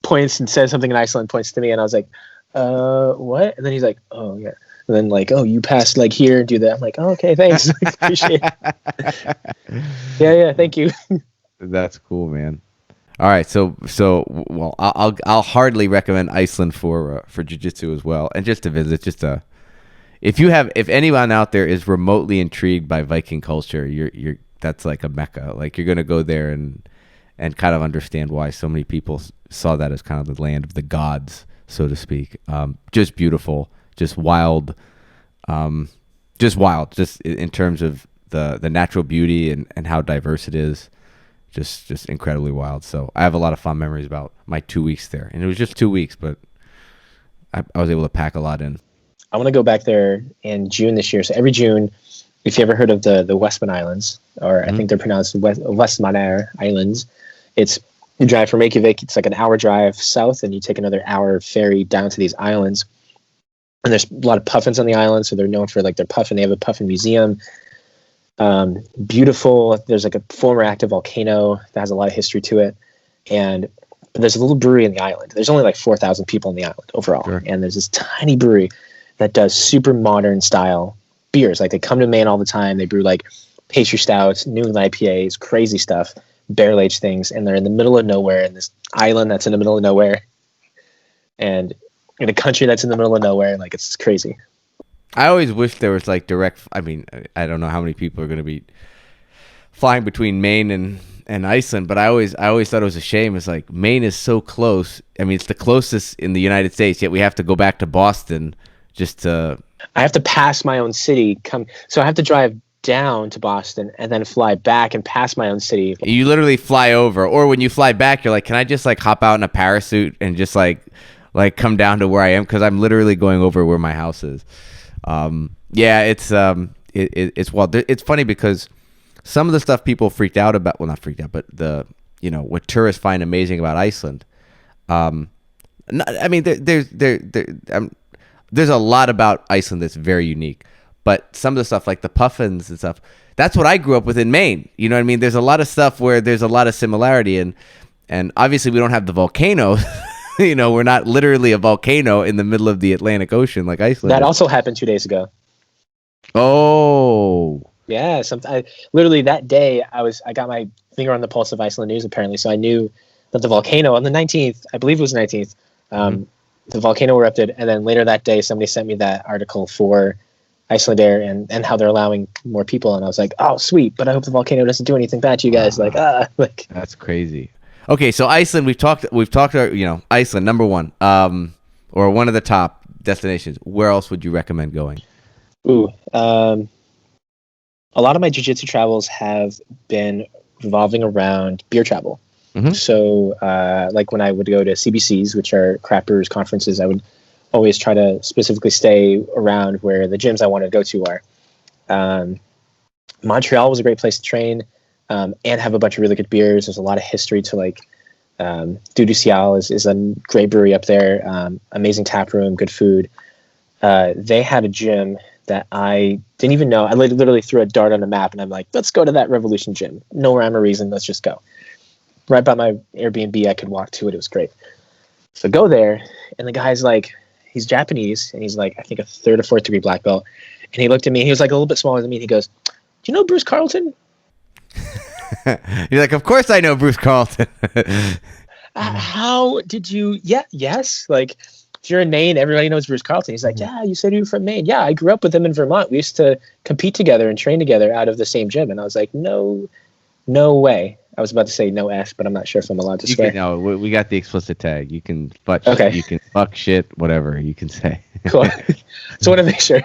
points and says something in Iceland, points to me, and I was like, what? And then he's like, oh yeah. And then like, oh, you passed like here, do that. I'm like, oh, okay, thanks. Appreciate it. Yeah, thank you. That's cool, man. All right, so well, I'll hardly recommend Iceland for jiu-jitsu as well, and just to visit. If anyone out there is remotely intrigued by Viking culture, you're that's like a mecca. Like you're gonna go there and kind of understand why so many people saw that as kind of the land of the gods, so to speak. Just beautiful. Just wild, just in terms of the natural beauty and how diverse it is, just incredibly wild. So I have a lot of fond memories about my 2 weeks there, and it was just 2 weeks, but I was able to pack a lot in. I want to go back there in June this year. So every June, if you ever heard of the Westman Islands, or I think they're pronounced Westmaner Islands, you drive from Reykjavik. It's like an hour drive south, and you take another hour ferry down to these islands. And there's a lot of puffins on the island, so they're known for like their puffin. They have a puffin museum. Beautiful. There's like a former active volcano that has a lot of history to it. And there's a little brewery in the island. There's only like 4,000 people in the island overall. Sure. And there's this tiny brewery that does super modern style beers. Like they come to Maine all the time. They brew like pastry stouts, New England IPAs, crazy stuff, barrel aged things. And they're in the middle of nowhere in this island that's in the middle of nowhere. And in a country that's in the middle of nowhere, like it's crazy. I always wish there was like direct. I mean, I don't know how many people are going to be flying between Maine and Iceland, but I always thought it was a shame. It's like Maine is so close. I mean, it's the closest in the United States, yet we have to go back to Boston just to. I have to pass my own city. So I have to drive down to Boston and then fly back and pass my own city. You literally fly over, or when you fly back, you're like, can I just like hop out in a parachute and just like come down to where I am, because I'm literally going over where my house is. Yeah, it's wild. It's funny because some of the stuff people freaked out about, well, not freaked out, but what tourists find amazing about Iceland. I mean, there's a lot about Iceland that's very unique, but some of the stuff like the puffins and stuff, that's what I grew up with in Maine. You know what I mean? There's a lot of stuff where there's a lot of similarity, and obviously we don't have the volcanoes. We're not literally a volcano in the middle of the Atlantic Ocean like Iceland. That also happened 2 days ago. Oh. Yeah. Literally that day, I got my finger on the pulse of Iceland news, apparently. So I knew that the volcano on the 19th, I believe it was 19th, the volcano erupted. And then later that day, somebody sent me that article for Icelandair and how they're allowing more people. And I was like, oh, sweet. But I hope the volcano doesn't do anything bad to you guys. That's crazy. Okay, so Iceland, we've talked about, Iceland, number one, or one of the top destinations. Where else would you recommend going? Ooh, a lot of my jiu-jitsu travels have been revolving around beer travel. Mm-hmm. So, like when I would go to CBCs, which are craft brewers conferences, I would always try to specifically stay around where the gyms I wanted to go to are. Montreal was a great place to train. And have a bunch of really good beers. There's a lot of history to like Du Ciel is a great brewery up there. Amazing tap room, good food. They had a gym that I didn't even know. I literally threw a dart on a map and I'm like, let's go to that Revolution gym. No rhyme or reason. Let's just go. Right by my Airbnb, I could walk to it. It was great. So go there, and the guy's like, he's Japanese, and he's like, I think a third or fourth degree black belt. And he looked at me. He was like a little bit smaller than me. And he goes, "Do you know Bruce Carlton?" You're like, of course I know Bruce Carlton. How did you? Yeah, yes. Like, if you're in Maine, everybody knows Bruce Carlton. He's like, yeah, you said you were from Maine. Yeah, I grew up with him in Vermont. We used to compete together and train together out of the same gym. And I was like, no way. I was about to say no F, but I'm not sure if I'm allowed to swear. No, we got the explicit tag. You can Okay. You can fuck shit, whatever you can say. Cool. So I want to make sure.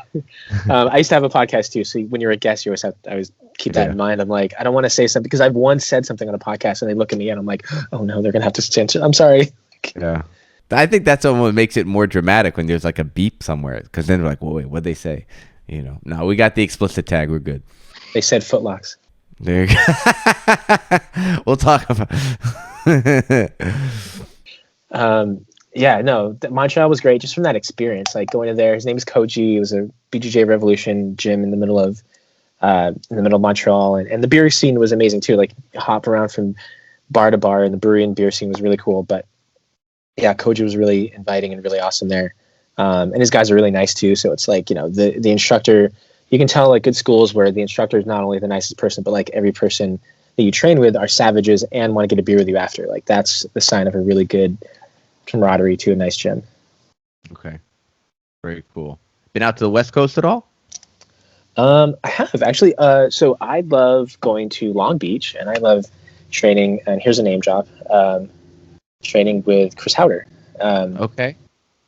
I used to have a podcast too. So when you're a guest, you always keep that in mind. I'm like, I don't want to say something because I've once said something on a podcast and they look at me and I'm like, oh no, they're gonna have to censor. I'm sorry. Yeah. I think that's what makes it more dramatic when there's like a beep somewhere, because then they're like, well, wait, what'd they say? You know, no, we got the explicit tag. We're good. They said footlocks. There you go. We'll talk about. Yeah, no, Montreal was great just from that experience. Like going in there, his name is Koji. It was a BJJ Revolution gym in the middle of Montreal, and the beer scene was amazing too. Like hop around from bar to bar, and the brewery and beer scene was really cool. But yeah, Koji was really inviting and really awesome there, and his guys are really nice too. So it's like, you know, the instructor. You can tell like good schools where the instructor is not only the nicest person, but like every person that you train with are savages and want to get a beer with you after. Like that's the sign of a really good camaraderie to a nice gym. Okay. Very cool. Been out to the West Coast at all? I have actually. So I love going to Long Beach and I love training, and here's a name drop, training with Chris Howder. Okay.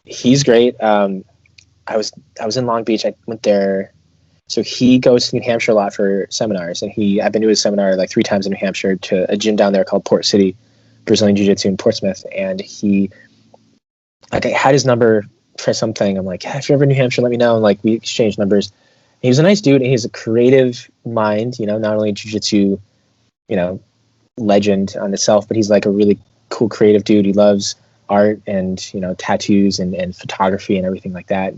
He's great. I was in Long Beach. I went there. So he goes to New Hampshire a lot for seminars, and I've been to his seminar like 3 times in New Hampshire to a gym down there called Port City Brazilian Jiu-Jitsu in Portsmouth. And I had his number for something. I'm like, yeah, if you're ever in New Hampshire, let me know. And like we exchanged numbers. And he was a nice dude, and he's a creative mind, you know, not only a jiu-jitsu, you know, legend on itself, but he's like a really cool creative dude. He loves art and, you know, tattoos and photography and everything like that.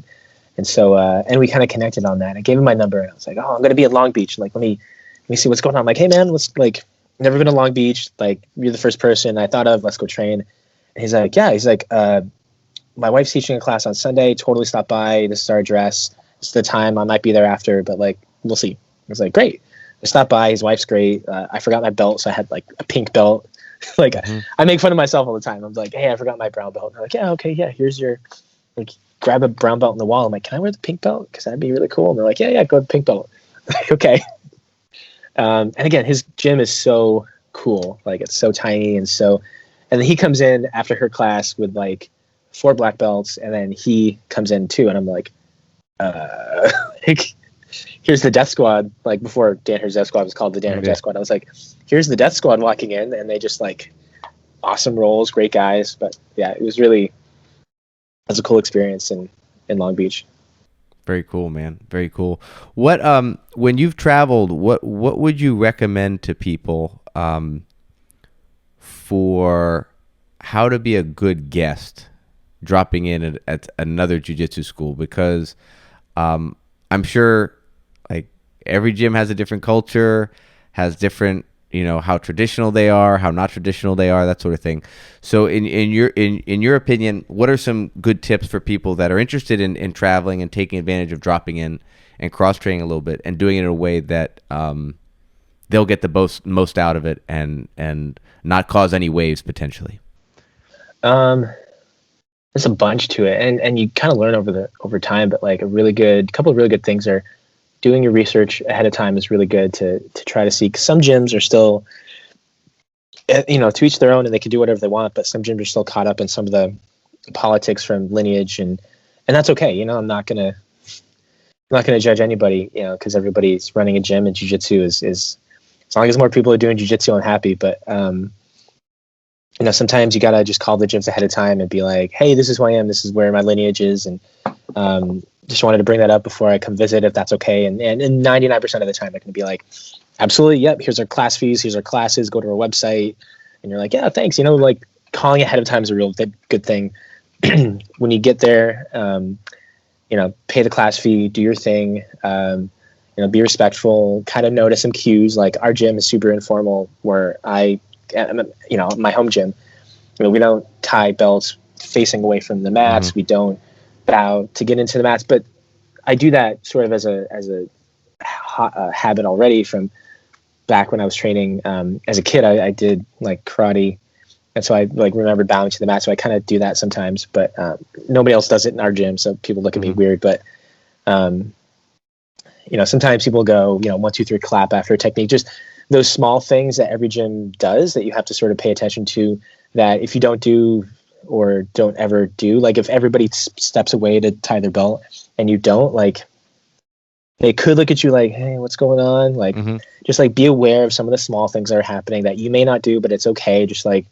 And so, and we kind of connected on that. I gave him my number, and I was like, oh, I'm going to be at Long Beach. Like, let me see what's going on. I'm like, hey man, let's like, never been to Long Beach. Like, you're the first person I thought of. Let's go train. And he's like, yeah. He's like, my wife's teaching a class on Sunday. Totally stop by. This is our address. This is the time. I might be there after, but like, we'll see. I was like, great. I stopped by. His wife's great. I forgot my belt, so I had like a pink belt. Like, I make fun of myself all the time. I'm like, hey, I forgot my brown belt. And they're like, yeah, okay, yeah. Here's your, like, grab a brown belt on the wall. I'm like, can I wear the pink belt? Because that'd be really cool. And they're like, yeah, go with the pink belt. Okay. And again, his gym is so cool. Like, it's so tiny and then he comes in after her class with like 4 black belts, and then he comes in too, and I'm like, here's the Death Squad. Like, before Danaher's Death Squad was called the Danaher's Death Squad, I was like, here's the Death Squad walking in, and they just like awesome roles, great guys. But yeah, it was a cool experience in Long Beach. Very cool, man. Very cool. What when you've traveled, what would you recommend to people for how to be a good guest dropping in at another jiu-jitsu school? Because I'm sure like every gym has a different culture, has different, you know, how traditional they are, how not traditional they are, that sort of thing. So in your opinion, what are some good tips for people that are interested in traveling and taking advantage of dropping in and cross-training a little bit and doing it in a way that they'll get the most out of it and not cause any waves potentially? There's a bunch to it, and you kind of learn over time, but like a couple of really good things are doing your research ahead of time is really good to try to see. 'Cause some gyms are still, you know, to each their own, and they can do whatever they want, but some gyms are still caught up in some of the politics from lineage, and that's okay. You know, I'm not gonna judge anybody, you know, because everybody's running a gym, and jiu-jitsu is as long as more people are doing jiu-jitsu, I'm happy. But you know, sometimes you gotta just call the gyms ahead of time and be like, hey, this is who I am, this is where my lineage is, and just wanted to bring that up before I come visit, if that's okay. And 99% of the time, I can be like, absolutely, yep, here's our class fees, here's our classes, go to our website. And you're like, yeah, thanks. You know, like calling ahead of time is a real good thing. When you get there, pay the class fee, do your thing, be respectful, kind of notice some cues. Like our gym is super informal where my home gym, we don't tie belts facing away from the mats. Mm-hmm. We don't bow to get into the mats, but I do that sort of as a habit already from back when I was training. As a kid, I did like karate. And so I like remember bowing to the mat. So I kind of do that sometimes, but nobody else does it in our gym. So people look at me weird, but sometimes people go, 1, 2, 3, clap after a technique, just those small things that every gym does that you have to sort of pay attention to, that if you don't do or don't ever do, like if everybody steps away to tie their belt and you don't, like they could look at you like, hey, what's going on? Like, just like be aware of some of the small things that are happening that you may not do, but it's okay. Just like,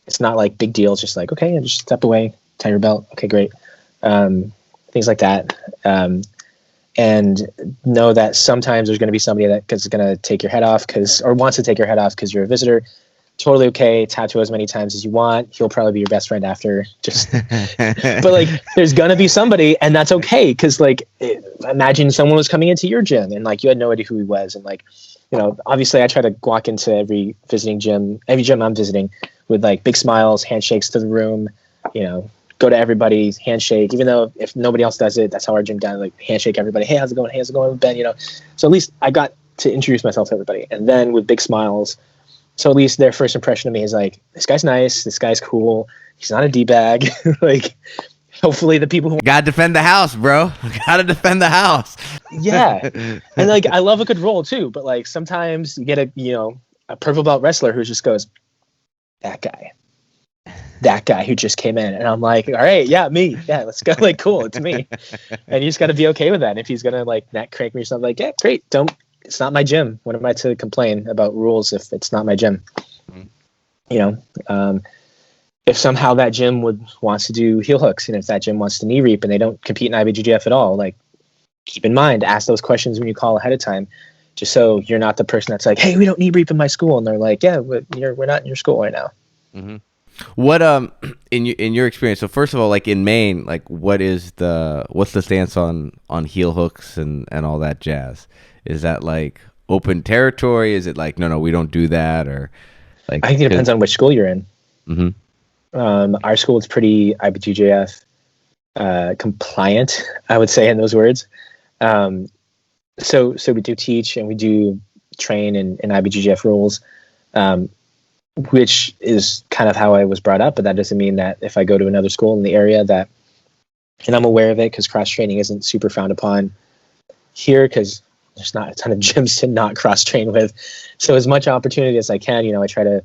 it's not like big deal. It's just like, okay, just step away, tie your belt. Okay, great. Things like that. And know that sometimes there's going to be somebody that is going to take your head off or wants to take your head off because you're a visitor. Totally okay. Tattoo as many times as you want. He'll probably be your best friend after. But like, there's going to be somebody, and that's okay. Cause like, imagine someone was coming into your gym and like, you had no idea who he was. And like, obviously I try to walk into every gym I'm visiting with like big smiles, handshakes to the room, go to everybody, handshake, even though if nobody else does it, that's how our gym does, like handshake everybody. Hey, how's it going? Hey, how's it going, Ben? So at least I got to introduce myself to everybody. And then with big smiles, so at least their first impression of me is like, this guy's nice. This guy's cool. He's not a D-bag. Like, hopefully the people who gotta defend the house, bro. Gotta defend the house. Yeah. And like, I love a good roll too, but like sometimes you get a purple belt wrestler who just goes, that guy who just came in, and I'm like, all right, yeah, me, yeah, let's go. Like, cool, it's me. And you just got to be okay with that. And if he's gonna like neck crank me or something, like, yeah, great, it's not my gym. What am I to complain about rules if it's not my gym? If somehow that gym wants to do heel hooks, and if that gym wants to knee reap and they don't compete in IBJJF at all, like, keep in mind, ask those questions when you call ahead of time, just so you're not the person that's like, hey, we don't knee reap in my school, and they're like, yeah, we're not in your school right now. What in your experience? So first of all, like in Maine, like what's the stance on heel hooks and all that jazz? Is that like open territory? Is it like no, we don't do that? Or like, I think it depends on which school you're in. Our school is pretty IBJJF compliant, I would say, in those words. So we do teach and we do train in IBJJF rules. Which is kind of how I was brought up, but that doesn't mean that if I go to another school in the area and I'm aware of it, because cross training isn't super frowned upon here because there's not a ton of gyms to not cross train with. So as much opportunity as I can, I try to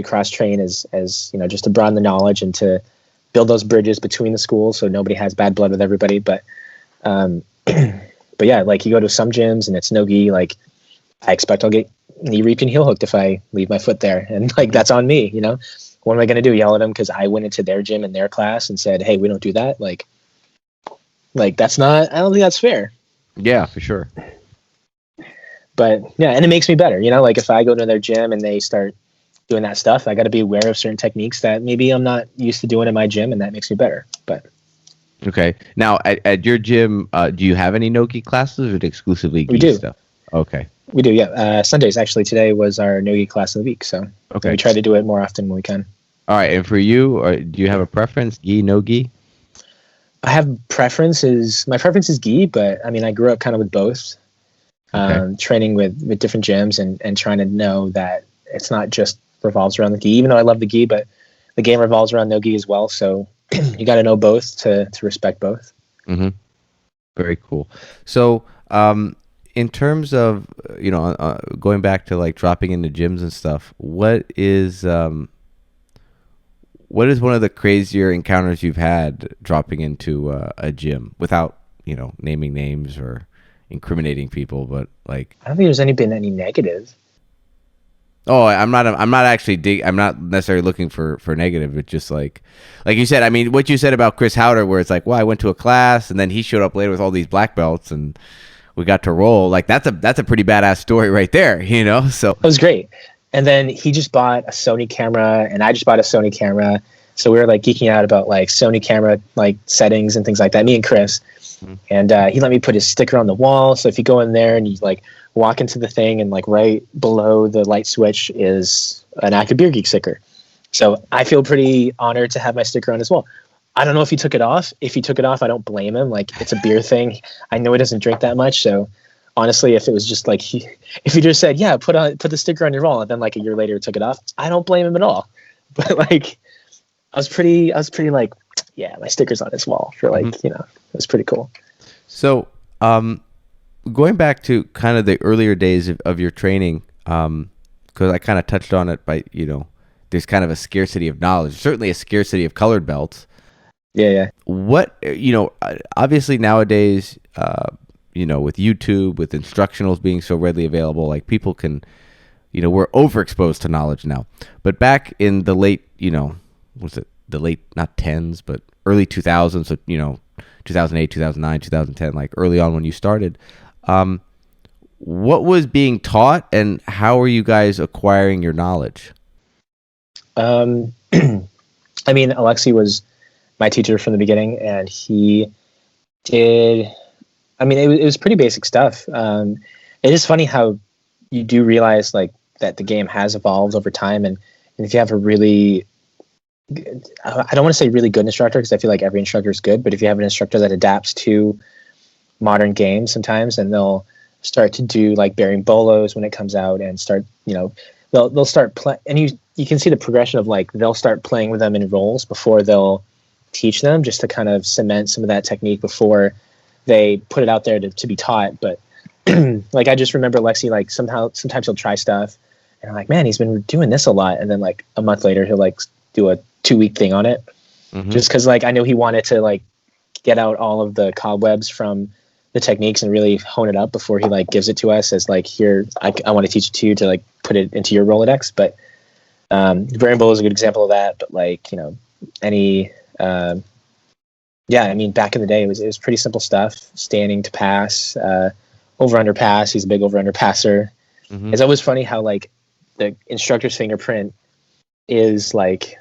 cross train as just to broaden the knowledge and to build those bridges between the schools so nobody has bad blood with everybody. But yeah, like you go to some gyms and it's no gi, like I expect I'll get knee reaped and heel hooked if I leave my foot there, and like that's on me. What am I going to do? Yell at them because I went into their gym in their class and said, hey, we don't do that? Like that's not, I don't think that's fair. Yeah, for sure. But yeah, and it makes me better. Like if I go to their gym and they start doing that stuff, I got to be aware of certain techniques that maybe I'm not used to doing in my gym, and that makes me better. But okay, now at your gym, do you have any no-gi classes or exclusively gi stuff? Okay. We do, yeah. Sundays, actually, today was our no-gi class of the week, so we try to do it more often when we can. All right, and for you, do you have a preference, gi, no gi? I have preferences. My preference is gi, but I mean, I grew up kind of with both, training with different gyms and trying to know that it's not just revolves around the gi, even though I love the gi, but the game revolves around no gi as well, so you got to know both to respect both. Very cool. So, in terms of, going back to like dropping into gyms and stuff, what is one of the crazier encounters you've had dropping into a gym without, naming names or incriminating people, but like, I don't think there's been any negative. Oh, I'm not necessarily looking for negative. It's just like you said, I mean, what you said about Chris Howder, where it's like, well, I went to a class and then he showed up later with all these black belts and we got to roll. Like that's a pretty badass story right there, So it was great. And then he just bought a Sony camera and I just bought a Sony camera. So we were like geeking out about like Sony camera like settings and things like that. Me and Chris, and he let me put his sticker on the wall. So if you go in there and you like walk into the thing, and like right below the light switch is an Active Beer Geek sticker. So I feel pretty honored to have my sticker on his wall. I don't know if he took it off. If he took it off, I don't blame him. Like, it's a beer thing. I know he doesn't drink that much. So honestly, if it was just like if he just said, yeah, put the sticker on your wall, and then like a year later took it off, I don't blame him at all. But like, I was pretty like, yeah, my sticker's on his wall for like, it was pretty cool. So, going back to kind of the earlier days of your training, because I kind of touched on it by, there's kind of a scarcity of knowledge, certainly a scarcity of colored belts. Yeah. What, obviously nowadays, with YouTube, with instructionals being so readily available, like people can, we're overexposed to knowledge now. But back in the late, not tens, but early 2000s, so, 2008, 2009, 2010, like early on when you started, what was being taught and how are you guys acquiring your knowledge? I mean, Alexi was my teacher from the beginning, and he did, it was pretty basic stuff. It is funny how you do realize like that the game has evolved over time, and if you have a really, I don't want to say really good instructor, because I feel like every instructor is good, but if you have an instructor that adapts to modern games sometimes, and they'll start to do like bearing bolos when it comes out, and start, they'll start play, and you can see the progression of like they'll start playing with them in roles before they'll teach them, just to kind of cement some of that technique before they put it out there to be taught. But like, I just remember Lexi, like sometimes he'll try stuff and I'm like, man, he's been doing this a lot, and then like a month later he'll like do a 2-week thing on it, just because like I know he wanted to like get out all of the cobwebs from the techniques and really hone it up before he like gives it to us as like, here, I want to teach it to you to like put it into your Rolodex. But bearing bowl is a good example of that. But like, any back in the day it was pretty simple stuff. Standing to pass, over under pass. He's a big over under passer. It's always funny how like the instructor's fingerprint is like,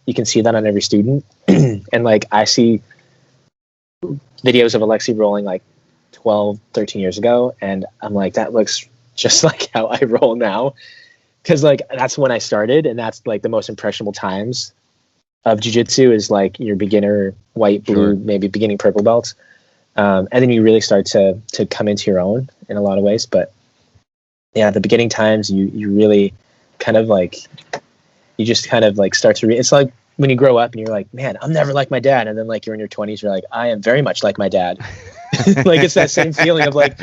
you can see that on every student. And like, I see videos of Alexi rolling like 12, 13 years ago, and I'm like, that looks just like how I roll now. Because like, that's when I started, and that's like the most impressionable times of jiu-jitsu is like your beginner white, blue, maybe beginning purple belts. And then you really start to come into your own in a lot of ways. But yeah, the beginning times, you really kind of like, you just kind of like start to it's like when you grow up and you're like, man, I'm never like my dad. And then like you're in your 20s, you're like, I am very much like my dad. Like, it's that same feeling of like,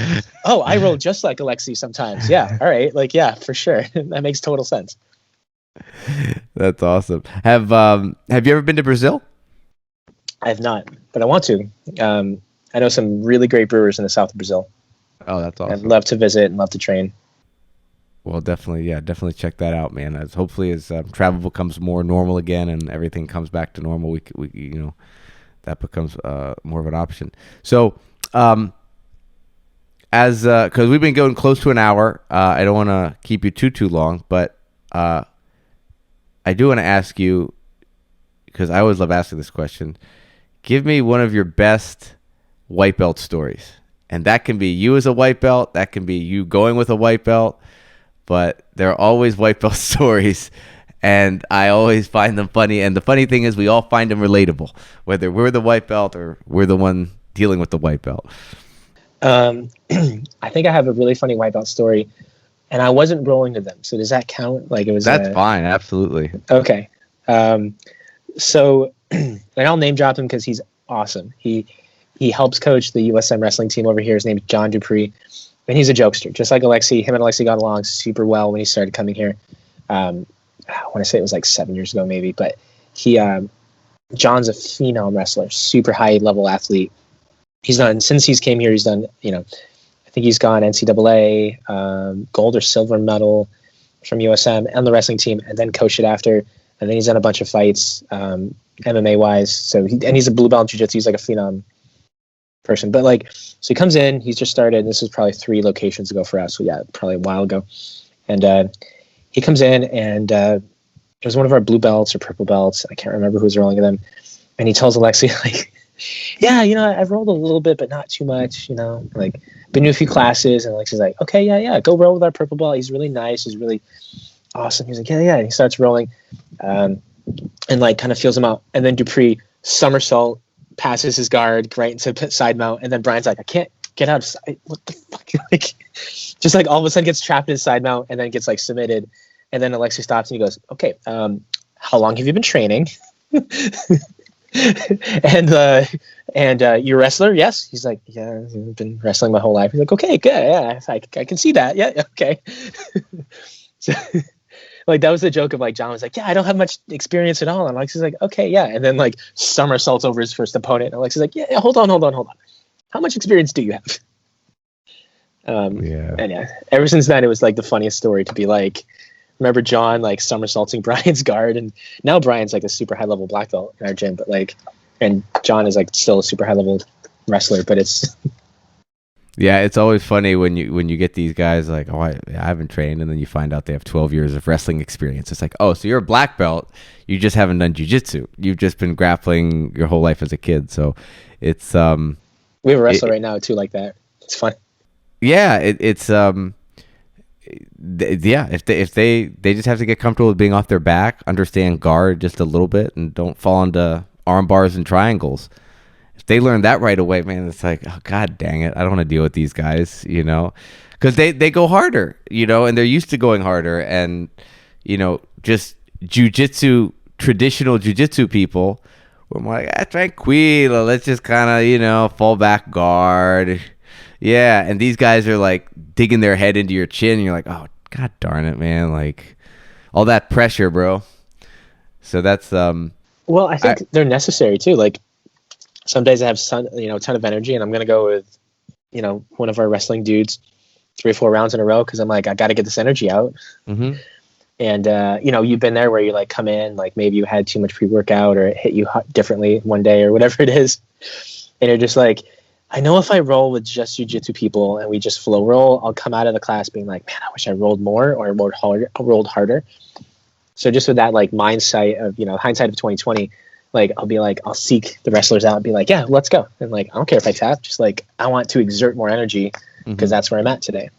oh, I roll just like Alexi sometimes. Yeah. All right. Like, yeah, for sure. That makes total sense. That's awesome. Have you ever been to Brazil? I have not, but I want to. I know some really great brewers in the south of Brazil. Oh, that's awesome. I'd love to visit and love to train. Well, definitely check that out, man. As hopefully as travel becomes more normal again and everything comes back to normal, we that becomes more of an option. So, because we've been going close to an hour, I don't want to keep you too long, but I do want to ask you, because I always love asking this question. Give me one of your best white belt stories, and that can be you as a white belt, that can be you going with a white belt. But there are always white belt stories, and I always find them funny. And the funny thing is we all find them relatable, whether we're the white belt or we're the one dealing with the white belt. I think I have a really funny white belt story, and I wasn't rolling to them. So does that count? Like, it was. That's fine. Absolutely. Okay. So and I'll name drop him because he's awesome. He helps coach the USM wrestling team over here. His name is John Dupree. And he's a jokester, just like Alexi. Him and Alexi got along super well when he started coming here. I want to say it was like 7 years ago, maybe. But John's a phenom wrestler, super high level athlete. Since he's came here, he's done, I think he's gone NCAA, gold or silver medal from USM and the wrestling team, and then coached it after. And then he's done a bunch of fights, MMA wise. So he's a blue belt in jiu-jitsu. He's like a phenom person. But like, so he comes in, he's just started. This was probably 3 locations ago for us. So yeah, probably a while ago. And he comes in and it was one of our blue belts or purple belts. I can't remember who was rolling them. And he tells Alexi, like, yeah, I've rolled a little bit, but not too much, like been to a few classes. And Alexi's like, okay, yeah, go roll with our purple belt. He's really nice. He's really awesome. He's like, yeah. And he starts rolling and like kind of feels him out. And then Dupree somersault, passes his guard right into side mount. And then Brian's like, I can't get out of side. What the fuck? Like, just like all of a sudden gets trapped in side mount and then gets like submitted. And then Alexi stops and he goes, okay, how long have you been training? and you're a wrestler? Yes. He's like, yeah, I've been wrestling my whole life. He's like, okay, good. Yeah, I can see that. Yeah, okay. So, like, that was the joke of like, John was like, yeah, I don't have much experience at all. And Alexi's like, okay, yeah. And then like somersaults over his first opponent. And Alexi's like, yeah, hold on. How much experience do you have? And yeah, ever since then, it was like the funniest story to be like, remember John like somersaulting Brian's guard, and now Brian's like a super high level black belt in our gym, but like, and John is like still a super high level wrestler, but it's yeah, it's always funny when you get these guys like, oh, I haven't trained, and then you find out they have 12 years of wrestling experience. It's like, oh, so you're a black belt, you just haven't done jiu-jitsu, you've just been grappling your whole life as a kid. So it's we have a wrestler right now too, like that. It's fun. Yeah, it's if they just have to get comfortable with being off their back, understand guard just a little bit, and don't fall into arm bars and triangles. If they learn that right away, man, it's like, oh, god dang it, I don't want to deal with these guys, because they go harder, and they're used to going harder, and just traditional jiu-jitsu people, I'm like, tranquilo, let's just kind of fall back guard. Yeah, and these guys are like digging their head into your chin, and you're like, oh, god darn it, man. Like, all that pressure, bro. So that's... Well, I think they're necessary, too. Like, some days I have a ton of energy, and I'm going to go with, one of our wrestling dudes 3 or 4 rounds in a row because I'm like, I got to get this energy out. Mm-hmm. And, you've been there where you, like, come in, like, maybe you had too much pre-workout or it hit you differently one day or whatever it is. And you're just like... I know if I roll with just jiu-jitsu people and we just flow roll, I'll come out of the class being like, man, I wish I rolled more or rolled harder. So just with that like mindset of, hindsight of 2020, like I'll be like, I'll seek the wrestlers out and be like, yeah, let's go. And like, I don't care if I tap, just like, I want to exert more energy because that's where I'm at today.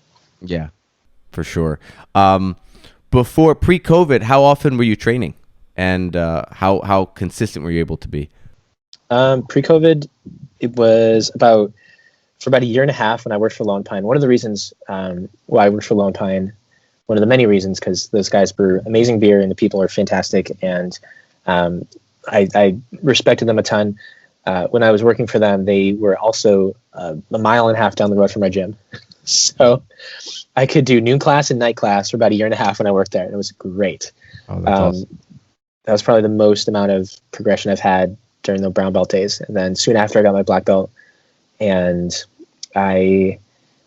Yeah, for sure. Before pre-COVID, how often were you training, and how consistent were you able to be? Pre-COVID, it was for about a year and a half when I worked for Lone Pine. One of the reasons why I worked for Lone Pine, one of the many reasons, because those guys brew amazing beer and the people are fantastic, and I respected them a ton. When I was working for them, they were also a mile and a half down the road from my gym. So I could do noon class and night class for about a year and a half when I worked there, and it was great. Oh, that's awesome. That was probably the most amount of progression I've had during the brown belt days. And then soon after I got my black belt, and I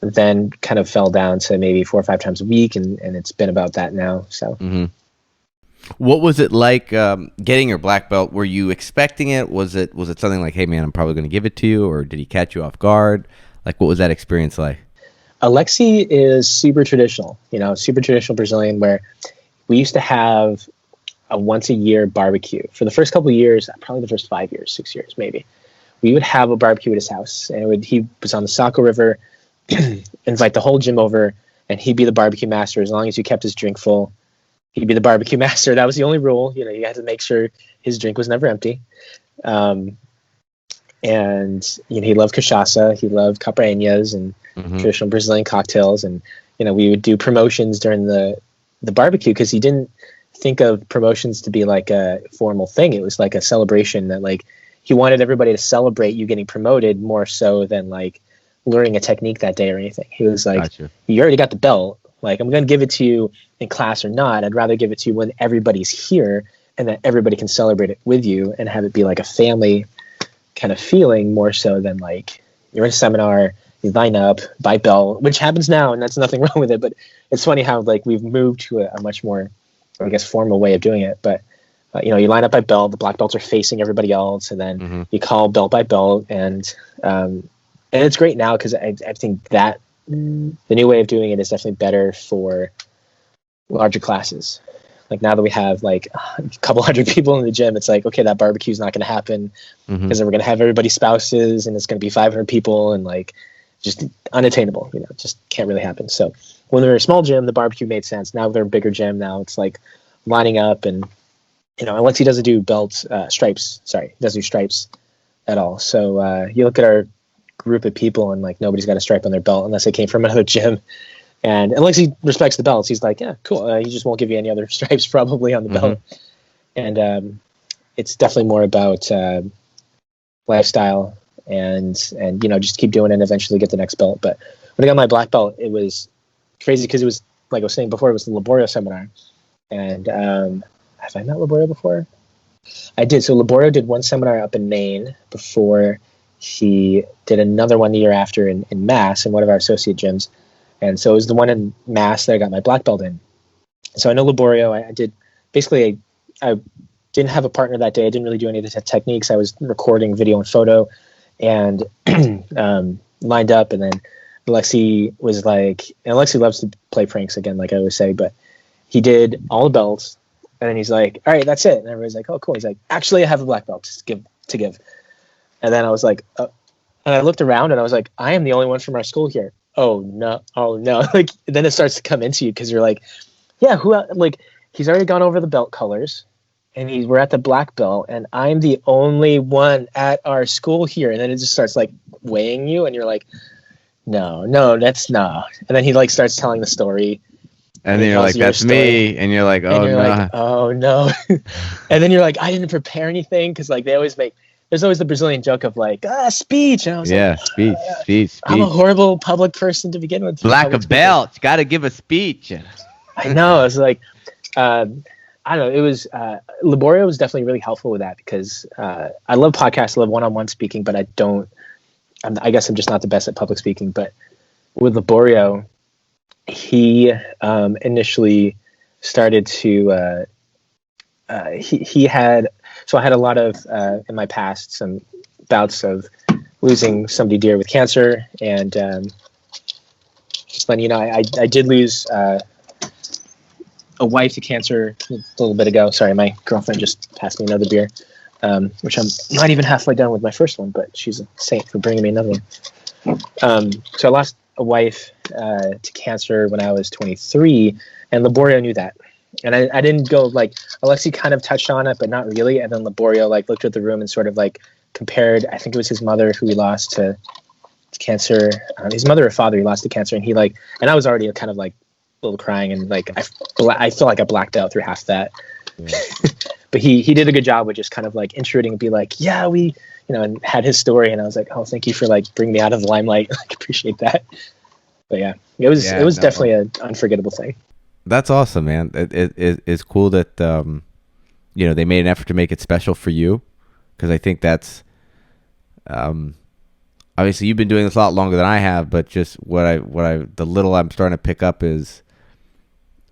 then kind of fell down to maybe 4 or 5 times a week. And it's been about that now. So what was it like getting your black belt? Were you expecting it? Was it something like, hey man, I'm probably going to give it to you? Or did he catch you off guard? Like, what was that experience like? Alexi is super traditional, super traditional Brazilian, where we used to have a once a year barbecue for the first couple of years, probably the first 5 years, 6 years, maybe. We would have a barbecue at his house, and he was on the Saco River, invite the whole gym over, and he'd be the barbecue master. As long as you kept his drink full, he'd be the barbecue master. That was the only rule. You had to make sure his drink was never empty. And he loved cachaça, he loved caipirinhas and traditional Brazilian cocktails, and we would do promotions during the barbecue because he didn't think of promotions to be like a formal thing. It was like a celebration that like he wanted everybody to celebrate you getting promoted more so than like learning a technique that day or anything. He was like, gotcha. You already got the belt. Like, I'm going to give it to you in class or not. I'd rather give it to you when everybody's here and that everybody can celebrate it with you and have it be like a family kind of feeling more so than like you're in a seminar, you line up, buy belt, which happens now and that's nothing wrong with it. But it's funny how like we've moved to a much more, I guess, formal way of doing it. But, you line up by belt, the black belts are facing everybody else, and then you call belt by belt. And it's great now because I think that the new way of doing it is definitely better for larger classes. Like now that we have like a couple hundred people in the gym, it's like, okay, that barbecue is not going to happen because we're going to have everybody's spouses and it's going to be 500 people and like just unattainable, you know, just can't really happen. So when we were a small gym, the barbecue made sense. Now they're a bigger gym. Now it's like lining up and, you know, Alexi doesn't do stripes. Sorry, he doesn't do stripes at all. So you look at our group of people and like nobody's got a stripe on their belt unless they came from another gym. And Alexi respects the belts. He's like, yeah, cool. He just won't give you any other stripes probably on the belt. And it's definitely more about lifestyle and you know, just keep doing it and eventually get the next belt. But when I got my black belt, it was crazy because it was, like I was saying before, it was the Laborio seminar. And have I met Laborio before? I did. So Laborio did one seminar up in Maine before he did another one the year after in Mass in one of our associate gyms. And so it was the one in Mass that I got my black belt in. So I know Laborio. I did basically, I didn't have a partner that day. I didn't really do any of the techniques. I was recording video and photo and lined up. And then Alexi was like, and Alexi loves to play pranks again, like I always say, but he did all the belts. And then he's like, all right, that's it. And everybody's like, oh, cool. He's like, actually, I have a black belt to give. And then I was like, and I looked around and I was like, I am the only one from our school here. Oh no. Like, then it starts to come into you because you're like, yeah, like, he's already gone over the belt colors and we're at the black belt and I'm the only one at our school here. And then it just starts like weighing you and you're like, no, that's not. And then he like starts telling the story. And then you're like, that's me. And you're like, oh, no. Like, oh, no. And then you're like, I didn't prepare anything. Because, like, there's always the Brazilian joke of, like, speech. And I was like, speech. I'm a horrible public person to begin with. Black belt. You got to give a speech. I know. It's like, I don't know. It was, Laborio was definitely really helpful with that because I love podcasts. I love one-on-one speaking, but I guess I'm just not the best at public speaking. But with Laborio, he initially started to he had, so I had a lot of in my past some bouts of losing somebody dear with cancer, and just letting you know, I did lose a wife to cancer a little bit ago. Sorry, my girlfriend just passed me another beer, which I'm not even halfway done with my first one, but she's a saint for bringing me another one. So I lost a wife to cancer when I was 23, and Laborio knew that. And I didn't go, like, Alexi kind of touched on it, but not really. And then Laborio, like, looked at the room and sort of, like, compared, I think it was his mother who he lost to cancer. His mother or father he lost to cancer. And he, like, and I was already kind of, like, a little crying. And, like, I feel like I blacked out through half that. Yeah. But he did a good job with just kind of, like, intruding and be like, yeah, we, you know, and had his story. And I was like, oh, thank you for, like, bringing me out of the limelight. I appreciate that. But, yeah, it was definitely an unforgettable thing. That's awesome, man. It's cool that you know, they made an effort to make it special for you, because I think that's obviously you've been doing this a lot longer than I have, but just what I the little I'm starting to pick up is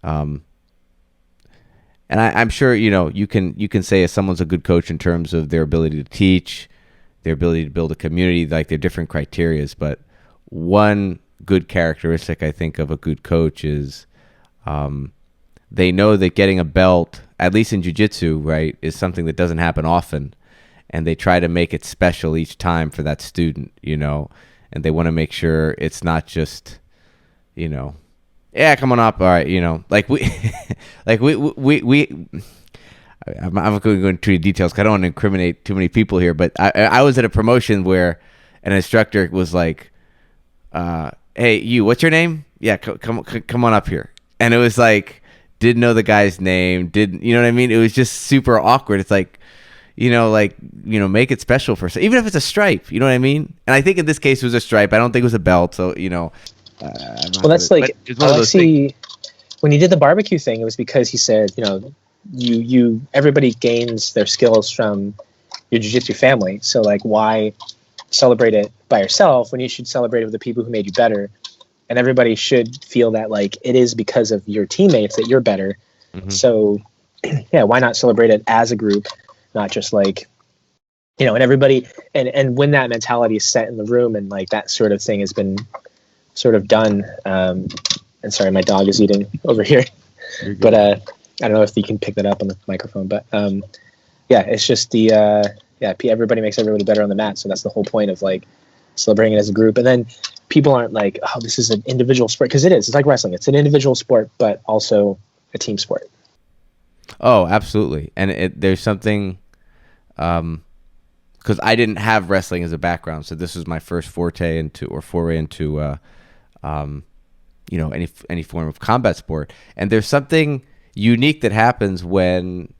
and I'm sure, you know, you can say if someone's a good coach in terms of their ability to teach, their ability to build a community, like their different criterias, but one good characteristic I think of a good coach is they know that getting a belt, at least in jiu-jitsu, right, is something that doesn't happen often, and they try to make it special each time for that student, you know, and they want to make sure it's not just, you know, yeah, come on up, all right, you know, like we I'm not going to go into details because I don't want to incriminate too many people here, but I was at a promotion where an instructor was like, hey, you, what's your name? Yeah, come on up here. And it was like, didn't know the guy's name, you know what I mean? It was just super awkward. It's like, you know, make it special for, even if it's a stripe, you know what I mean? And I think in this case it was a stripe. I don't think it was a belt. So, you know. Well, that's like, Alexi, when he did the barbecue thing, it was because he said, you know, everybody gains their skills from your jiu-jitsu family. So, like, why celebrate it by yourself when you should celebrate it with the people who made you better? And everybody should feel that, like, it is because of your teammates that you're better. Mm-hmm. So, yeah, why not celebrate it as a group, not just, like, you know, and everybody, and when that mentality is set in the room and, like, that sort of thing has been sort of done. And sorry, my dog is eating over here. But I don't know if you can pick that up on the microphone, but yeah, it's just everybody makes everybody better on the mat. So that's the whole point of like celebrating it as a group. And then people aren't like, oh, this is an individual sport, because it is. It's like wrestling. It's an individual sport, but also a team sport. Oh, absolutely. And there's something, because I didn't have wrestling as a background, so this was my first foray into any form of combat sport. And there's something unique that happens when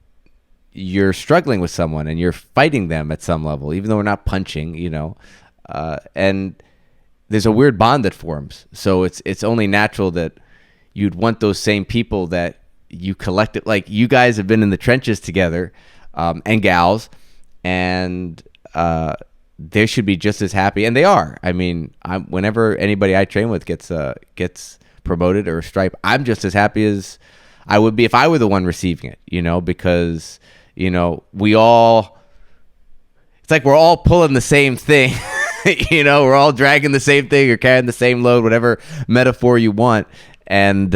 you're struggling with someone and you're fighting them at some level, even though we're not punching, and there's a weird bond that forms. So it's only natural that you'd want those same people that you collected, like you guys have been in the trenches together, and gals, and they should be just as happy, and they are. I mean, whenever anybody I train with gets promoted or a stripe, I'm just as happy as I would be if I were the one receiving it, because we all, it's like we're all pulling the same thing. We're all dragging the same thing or carrying the same load, whatever metaphor you want. And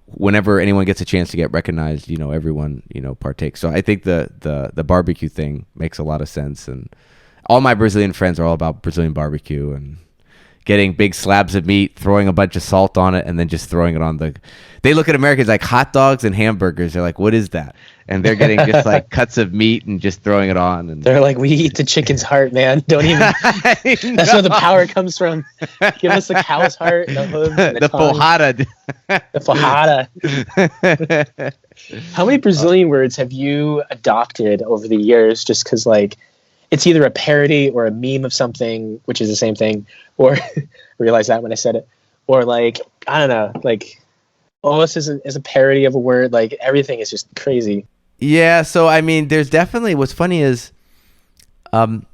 whenever anyone gets a chance to get recognized, everyone, partakes. So I think the barbecue thing makes a lot of sense. And all my Brazilian friends are all about Brazilian barbecue and getting big slabs of meat, throwing a bunch of salt on it, and then just throwing it on they look at Americans like hot dogs and hamburgers. They're like, what is that? And they're getting just like cuts of meat and just throwing it on. And they're like, we eat the chicken's heart, man. Don't even. That's where the power comes from. Give us the cow's heart and the hooves and the porrada. The porrada. How many Brazilian words have you adopted over the years just because, like, it's either a parody or a meme of something, which is the same thing, or realize that when I said it, or like, I don't know, like, almost is a parody of a word. Like, everything is just crazy. Yeah, so I mean, there's definitely, what's funny is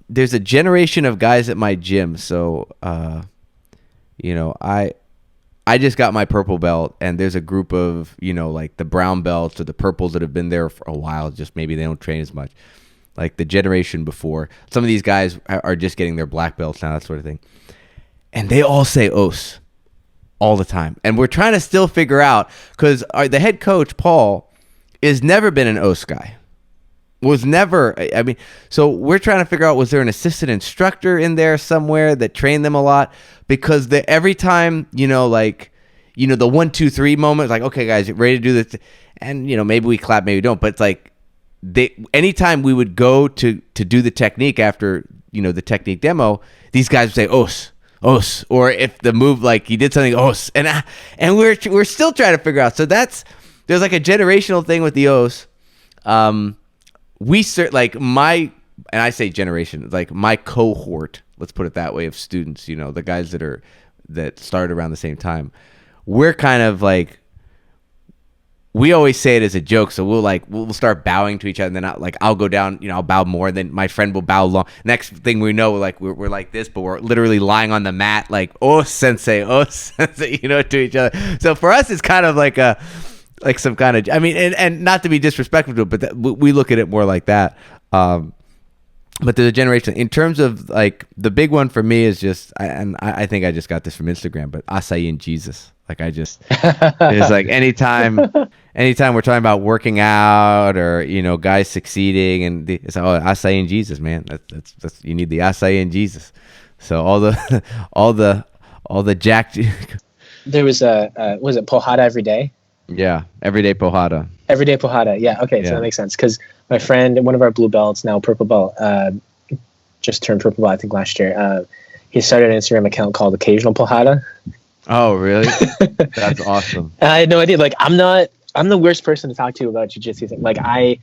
there's a generation of guys at my gym. So, I just got my purple belt, and there's a group of, like the brown belts or the purples that have been there for a while, just maybe they don't train as much. Like the generation before. Some of these guys are just getting their black belts now, that sort of thing. And they all say os all the time. And we're trying to still figure out, because the head coach, Paul, has never been an os guy. Was never, I mean, so we're trying to figure out, was there an assistant instructor in there somewhere that trained them a lot? Because every time, the 1, 2, 3 moment, like, okay, guys, ready to do this? And, maybe we clap, maybe we don't. But it's like, anytime we would go to do the technique after, the technique demo, these guys would say, os. Or if the move, like he did something, os. And we're still trying to figure out. So there's like a generational thing with the os. And I say generation, like my cohort, let's put it that way, of students, the guys that started around the same time, we're kind of like, we always say it as a joke, so we'll start bowing to each other, and then I'll go down, I'll bow more, and then my friend will bow long. Next thing we know, like we're like this, but we're literally lying on the mat, like sensei, to each other. So for us, it's kind of like some kind of, I mean, and not to be disrespectful to it, but we look at it more like that. But there's a generation. In terms of like the big one for me is just, I think I just got this from Instagram, but acai and Jesus. Like it's like anytime we're talking about working out or, guys succeeding, and it's like, acai and Jesus, man. That's you need the acai and Jesus. So all the jack. There was was it Pohada every day? Yeah, everyday Pohada. Everyday Pohada. Yeah. Okay. Yeah. So that makes sense, because my friend, one of our blue belts, now purple belt, just turned purple belt, I think last year. He started an Instagram account called Occasional Pohada. Oh, really? That's awesome. I had no idea. Like, I'm the worst person to talk to about jiu-jitsu thing. Like, I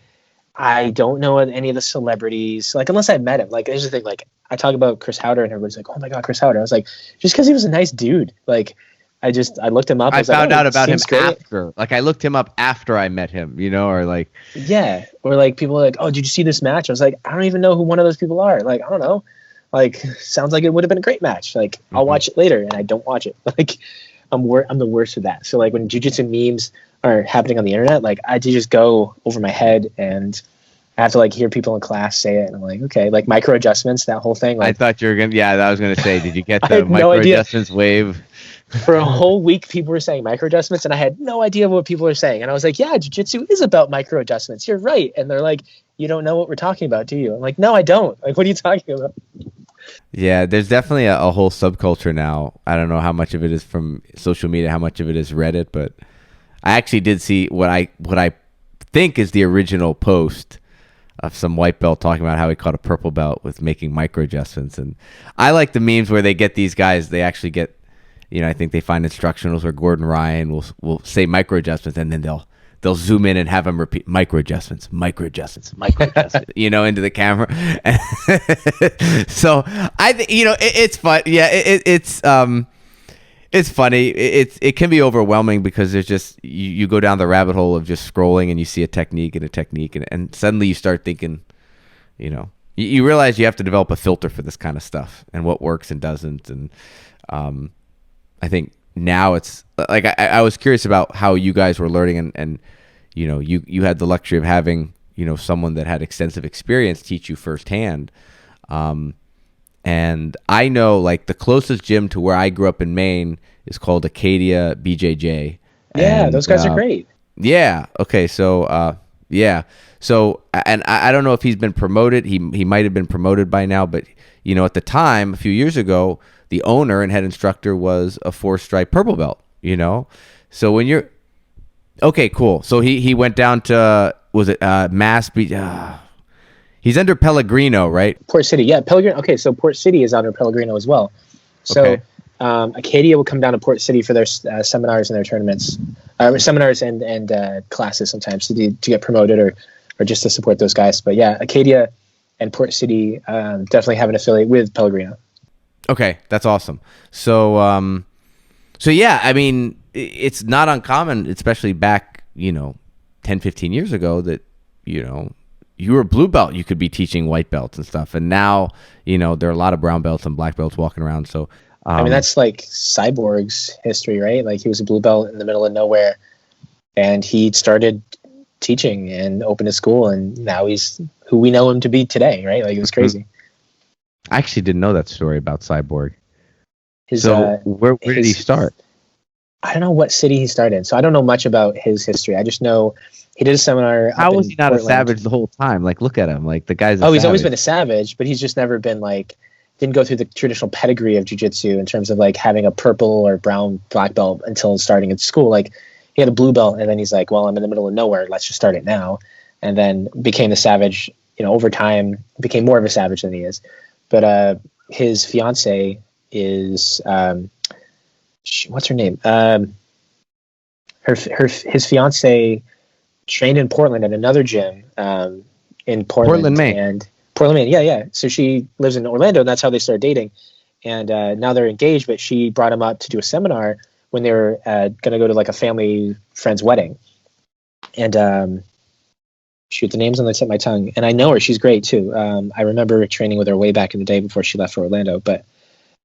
don't know any of the celebrities, like, unless I met him. Like, there's the thing, like, I talk about Chris Howder, and everybody's like, oh my God, Chris Howder. I was like, just because he was a nice dude. Like, I looked him up. I found out about him after. Like, I looked him up after I met him, or like. Yeah. Or like, people are like, oh, did you see this match? I was like, I don't even know who one of those people are. Like, I don't know. Like, sounds like it would have been a great match. Like, I'll watch it later, and I don't watch it. Like, I'm the worst of that. So like, when jiu-jitsu memes are happening on the internet, like, I just go over my head, and I have to like hear people in class say it, and I'm like, okay, like micro adjustments, that whole thing. I Like, thought you were gonna. Yeah, I was gonna say, did you get I the had no micro idea. adjustments wave? For a whole week, people were saying micro adjustments, and I had no idea what people were saying. And I was like, yeah, jiu-jitsu is about micro adjustments. You're right. And they're like, you don't know what we're talking about, do you? I'm like, no, I don't. Like, what are you talking about? Yeah, there's definitely a whole subculture now. I don't know how much of it is from social media, how much of it is Reddit, but I actually did see what I think is the original post of some white belt talking about how he caught a purple belt with making micro adjustments. And I like the memes where they get these guys, they actually get, I think they find instructionals or Gordon Ryan will say micro adjustments, and then they'll zoom in and have him repeat micro adjustments, into the camera. So I think, it's fun. Yeah, it's funny. It can be overwhelming because there's just you go down the rabbit hole of just scrolling and you see a technique and suddenly you start thinking, you realize you have to develop a filter for this kind of stuff and what works and doesn't. And I think now it's like I was curious about how you guys were learning and you had the luxury of having someone that had extensive experience teach you firsthand. And I know like the closest gym to where I grew up in Maine is called Acadia BJJ. Yeah, And those guys are great. yeah. Okay. So, yeah. So, and I don't know if he's been promoted. He might have been promoted by now, but at the time, a few years ago, the owner and head instructor was a 4-stripe purple belt. So when you're okay, cool. So he went down to was it Mass? He's under Pellegrino, right? Port City, yeah, Pellegrino. Okay, so Port City is under Pellegrino as well. So Okay. Acadia will come down to Port City for their seminars and their tournaments, seminars and classes sometimes to get promoted or just to support those guys. But yeah, Acadia and Port City definitely have an affiliate with Pellegrino. Okay, that's awesome. So, so yeah, I mean, it's not uncommon, especially back, 10, 15 years ago that, you were a blue belt, you could be teaching white belts and stuff. And now, there are a lot of brown belts and black belts walking around. So, I mean, that's like Cyborg's history, right? Like he was a blue belt in the middle of nowhere and he started teaching and opened a school, and now he's who we know him to be today, right? Like it was crazy. I actually didn't know that story about Cyborg. His, So where did he start? I don't know what city he started in, so I don't know much about his history. I just know he did a seminar. How was he not Portland. a savage the whole time? Like, look at him. Like, the guy's he's always been a savage, but he's just never been like, didn't go through the traditional pedigree of jiu-jitsu in terms of like having a purple or brown black belt until starting at school. Like he had a blue belt, and then he's like, well, I'm in the middle of nowhere, let's just start it now. And then became the savage, over time, became more of a savage than he is. But his fiance is, what's her name? His fiance trained in Portland at another gym in Portland, Maine. And Portland, Maine. Yeah. So she lives in Orlando, and that's how they started dating. And now they're engaged. But she brought him up to do a seminar when they were going to go to like a family friend's wedding. And shoot, the name's on the tip of my tongue. And I know her; she's great too. I remember training with her way back in the day before she left for Orlando. But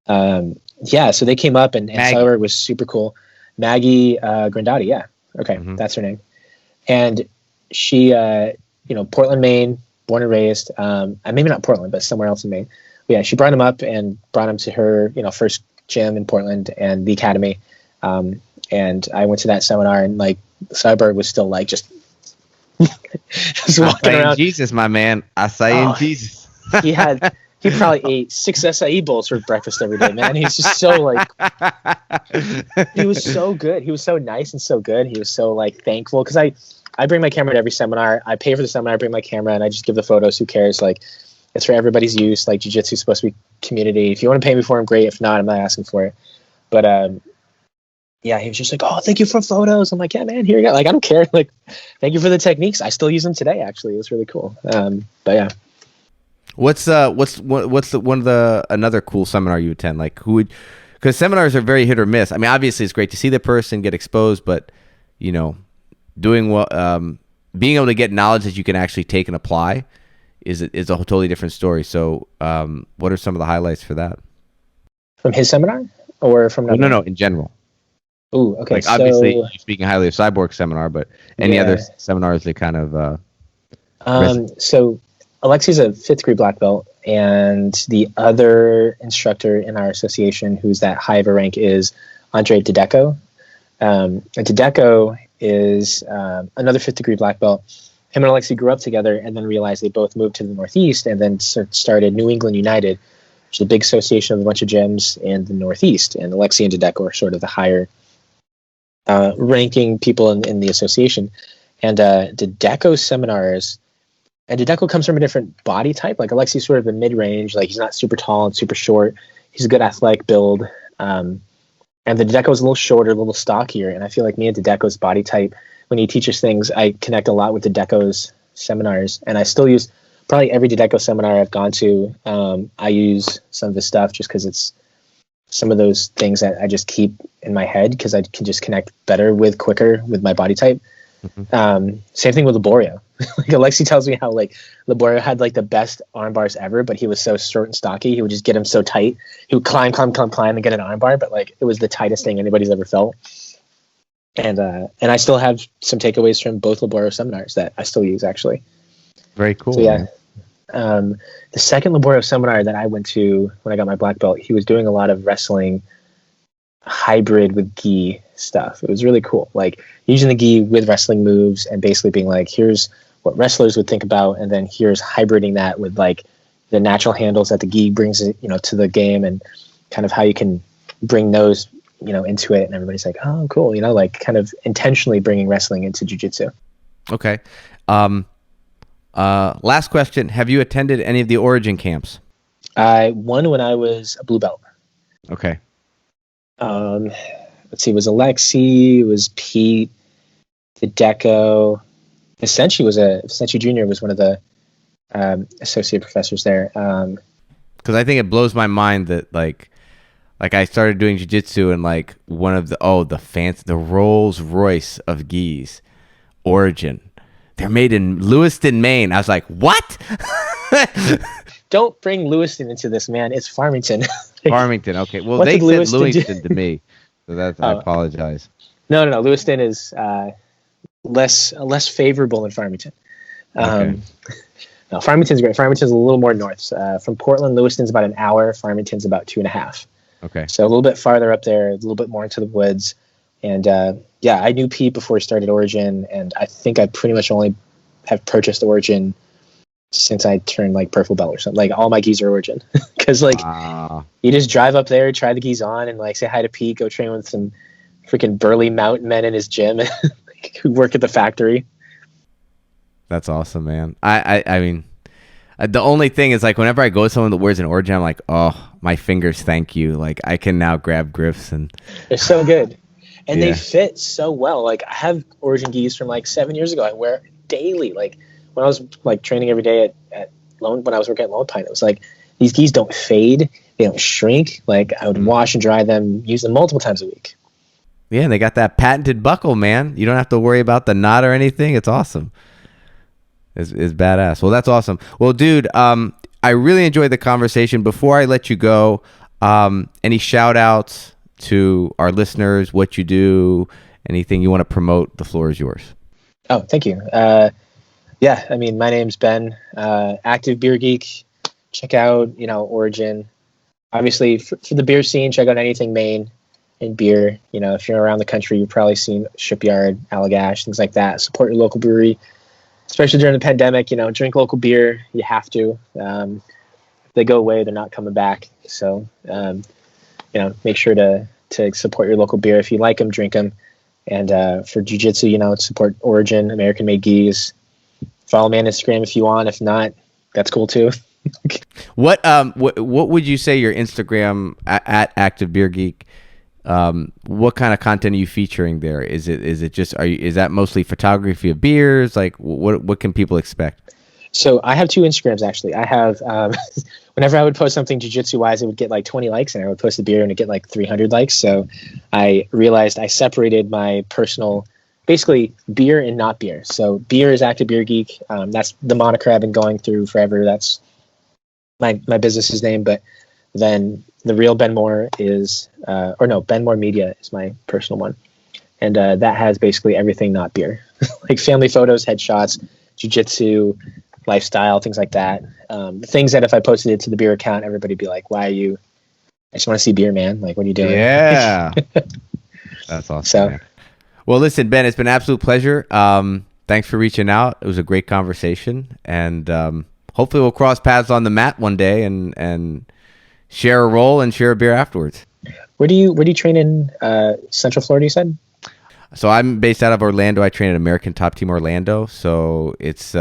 yeah, so they came up and saw her. It was super cool. Maggie Grandotti, yeah. Okay, That's her name. And she, Portland, Maine, born and raised. Maybe not Portland, but somewhere else in Maine. But yeah, she brought him up and brought him to her, first gym in Portland and the academy. And I went to that seminar, and like Cyborg was still like just walking around. Jesus, my man. I Jesus. He probably ate 6 acai bowls for breakfast every day, man. He's just so like, he was so good. He was so nice and so good. He was so like thankful. Cause I bring my camera to every seminar. I pay for the seminar. I bring my camera and I just give the photos. Who cares? Like it's for everybody's use. Like jiu-jitsu is supposed to be community. If you want to pay me for them, great. If not, I'm not asking for it. But, yeah, he was just like, oh, thank you for photos. I'm like, yeah, man, here you go. Like, I don't care. Like, thank you for the techniques. I still use them today. Actually, it was really cool. But yeah. What's another cool seminar you attend? Like because seminars are very hit or miss. I mean, obviously it's great to see the person get exposed, but doing what, being able to get knowledge that you can actually take and apply is a totally different story. So, what are some of the highlights for that? From his seminar or from no, in general. Ooh, okay. Like obviously you're speaking highly of Cyborg seminar, but any other seminars that kind of So Alexi's a 5th degree black belt, and the other instructor in our association who's that high of a rank is Andre Dedeco. And Dedeco is another 5th degree black belt. Him and Alexi grew up together and then realized they both moved to the Northeast and then started New England United, which is a big association of a bunch of gyms in the Northeast. And Alexi and Dedeco are sort of the higher ranking people in the association. And Dedeco's seminars, and Dedeco comes from a different body type. Like Alexi's sort of a mid-range, like he's not super tall and super short. He's a good athletic build. And the Dedeco's a little shorter, a little stockier. And I feel like me and Dedeco's body type, when he teaches things, I connect a lot with Dedeco's seminars. And I still use probably every Dedeco seminar I've gone to. I use some of his stuff just because it's some of those things that I just keep in my head because I can just connect quicker with my body type. Mm-hmm. Same thing with Laborio. Like Alexi tells me how like Laborio had like the best arm bars ever, but he was so short and stocky. He would just get him so tight. He would climb and get an arm bar, but like it was the tightest thing anybody's ever felt. And I still have some takeaways from both Laborio seminars that I still use actually. Very cool. So yeah. The second Laborio seminar that I went to when I got my black belt, he was doing a lot of wrestling hybrid with gi stuff. It was really cool. Like using the gi with wrestling moves and basically being like, here's what wrestlers would think about, and then here's hybriding that with like the natural handles that the gi brings, to the game, and kind of how you can bring those, into it. And everybody's like, oh, cool. Like kind of intentionally bringing wrestling into jiu-jitsu. Okay. Last question. Have you attended any of the Origin camps? I won when I was a blue belt. Okay. Let's see, it was Alexi, it was Pete, Dedeco. Senshi Jr. was one of the associate professors there. Because I think it blows my mind that like I started doing jiu-jitsu and like one of the Rolls Royce of gis, Origin. They're made in Lewiston, Maine. I was like, what? Don't bring Lewiston into this, man. It's Farmington. Farmington, okay. Well, they said Lewiston to me, so that's. I apologize. No. Lewiston is less favorable than Farmington. Okay. No, Farmington's great. Farmington's a little more north. From Portland, Lewiston's about an hour. Farmington's about 2.5. Okay. So a little bit farther up there, a little bit more into the woods. And I knew Pete before he started Origin, and I think I pretty much only have purchased Origin since I turned like purple belt or something. Like all my gis are Origin, because like you just drive up there, try the gis on, and like say hi to Pete, go train with some freaking burly mountain men in his gym who work at the factory. That's awesome, man. I mean, the only thing is like whenever I go to someone that wears an Origin, I'm like, oh, my fingers, thank you. Like I can now grab grips and they're so good. And they fit so well. Like I have Origin gis from like 7 years ago. I wear it daily. Like when I was like training every day when I was working at Lone Pine, it was like these gis don't fade, they don't shrink. Like I would wash and dry them, use them multiple times a week. Yeah, and they got that patented buckle, man. You don't have to worry about the knot or anything. It's awesome. It's badass. Well, that's awesome. Well, dude, I really enjoyed the conversation. Before I let you go, any shout outs to our listeners, what you do, anything you want to promote? The floor is yours. Oh, thank you. I mean, my name's Ben, active beer geek. Check out, Origin. Obviously, for the beer scene, check out anything Maine in beer. If you're around the country, you've probably seen Shipyard, Allagash, things like that. Support your local brewery, especially during the pandemic. Drink local beer. You have to. If they go away, they're not coming back. So, make sure to support your local beer. If you like them, drink them. And for jiu-jitsu, support Origin, American-made gis. Follow me on Instagram if you want. If not, that's cool too. What would you say your Instagram at Active Beer Geek? What kind of content are you featuring there? Is it just is that mostly photography of beers? Like what can people expect? So I have two Instagrams actually. I have whenever I would post something jiu-jitsu wise, it would get like 20 likes, and I would post the beer and it'd get like 300 likes. So I realized I separated my personal, basically beer and not beer. So beer is Active Beer Geek. That's the moniker I've been going through forever. That's my business's name. But then the real Ben Moore is, Ben Moore Media is my personal one. And that has basically everything not beer. Like family photos, headshots, jiu-jitsu, lifestyle, things like that. Things that if I posted it to the beer account, everybody'd be like, "Why are you? I just want to see beer, man. Like, what are you doing?" Yeah, that's awesome. So, man. Well, listen, Ben, it's been an absolute pleasure. Thanks for reaching out. It was a great conversation, and hopefully we'll cross paths on the mat one day and share a roll and share a beer afterwards. where do you train in Central Florida? You said. So I'm based out of Orlando. I train at American Top Team Orlando. So there's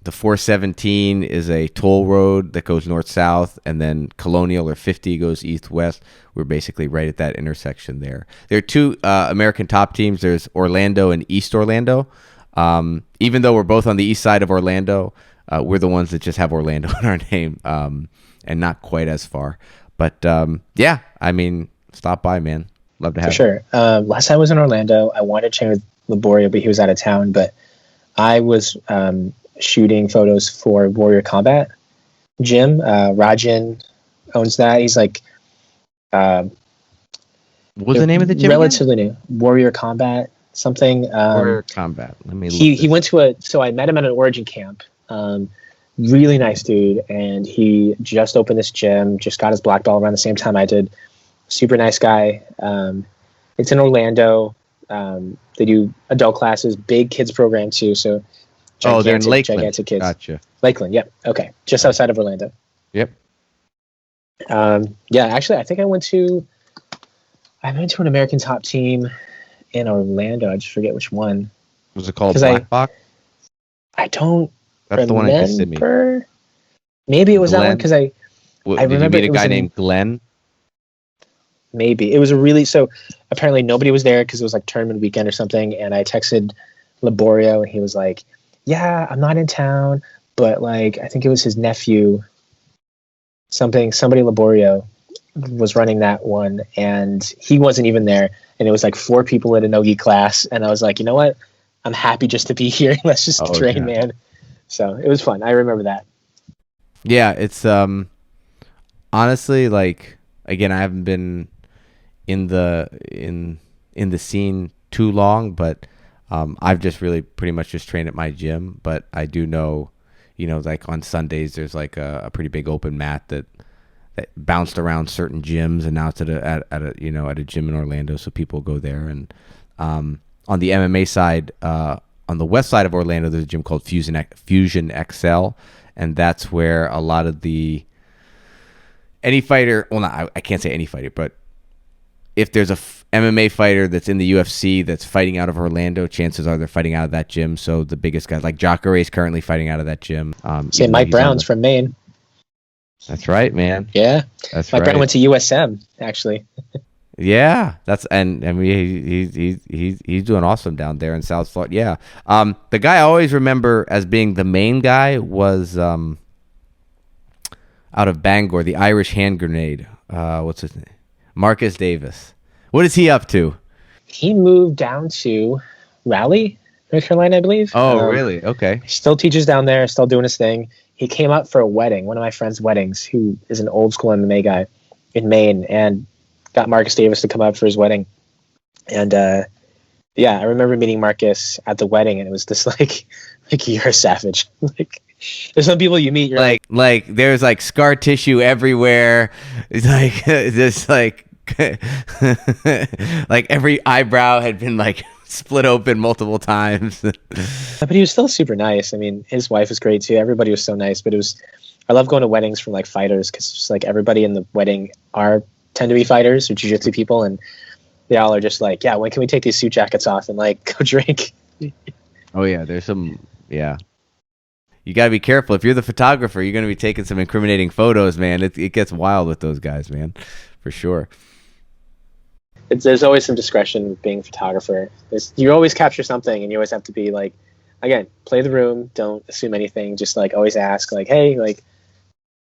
the 417 is a toll road that goes north-south, and then Colonial or 50 goes east-west. We're basically right at that intersection there. There are two American Top Teams. There's Orlando and East Orlando. Even though we're both on the east side of Orlando, we're the ones that just have Orlando in our name, and not quite as far. But yeah, I mean, stop by, man. Love to have you. For sure. Last time I was in Orlando, I wanted to train with Laborio, but he was out of town. But I was shooting photos for Warrior Combat Gym. Rajan owns that. He's like, what's the name of the gym? Relatively new. Warrior Combat something. Warrior Combat. Let me. He went to so I met him at an Origin camp. Really nice dude, and he just opened this gym. Just got his black belt around the same time I did. Super nice guy. It's in Orlando. They do adult classes, big kids program too. So they're in Lakeland. Gigantic kids. Gotcha. Lakeland. Yep. Okay. Just outside of Orlando. Yep. Yeah. Actually, I think I went to an American Top Team in Orlando. I just forget which one. Was it called Black Box? I don't. That's remember. the one in Kissimmee. Maybe it was Glenn? That one because I remember did you meet a guy named Glenn? Maybe it was so apparently nobody was there because it was like tournament weekend or something, and I texted Laborio and he was like, "Yeah, I'm not in town, but like I think it was his nephew, somebody Laborio was running that one, and he wasn't even there, and it was like 4 people in a no-gi class, and I was like, you know what, I'm happy just to be here. Let's just train, man." So it was fun. I remember that. Yeah, it's honestly, like, again, I haven't been in the scene too long, but I've just really pretty much just trained at my gym. But I do know, like on Sundays there's like a pretty big open mat that bounced around certain gyms, and now it's at a gym in Orlando, so people go there. And on the MMA side, on the west side of Orlando, there's a gym called Fusion XL, and that's where a lot of any fighter, well, not, I can't say any fighter, but if there's a MMA fighter that's in the UFC that's fighting out of Orlando, chances are they're fighting out of that gym. So the biggest guys, like Jacare, is currently fighting out of that gym. Mike Brown's from Maine. That's right, man. Yeah, that's Mike right. Brown went to USM actually. Yeah, and I mean he's doing awesome down there in South Florida. Yeah, the guy I always remember as being the main guy was out of Bangor, the Irish hand grenade. What's his name? Marcus Davis. What is he up to? He moved down to Raleigh, North Carolina, I believe. Oh, really? Okay. Still teaches down there, still doing his thing. He came up for a wedding, one of my friend's weddings, who is an old school MMA guy in Maine, and got Marcus Davis to come up for his wedding. And yeah, I remember meeting Marcus at the wedding, and it was just like you're a savage. Like, there's some people you meet, you're like there's like scar tissue everywhere. It's like just like like every eyebrow had been like split open multiple times. But he was still super nice. I mean, his wife was great too. Everybody was so nice. But I love going to weddings from like fighters, because just like everybody in the wedding tend to be fighters or jiu-jitsu people, and they all are just like, yeah, when can we take these suit jackets off and like go drink? Oh yeah, there's some, yeah. You got to be careful. If you're the photographer, you're going to be taking some incriminating photos, man. It gets wild with those guys, man, for sure. There's always some discretion with being a photographer. You always capture something, and you always have to be like, again, play the room. Don't assume anything. Just like always ask, like, hey, like,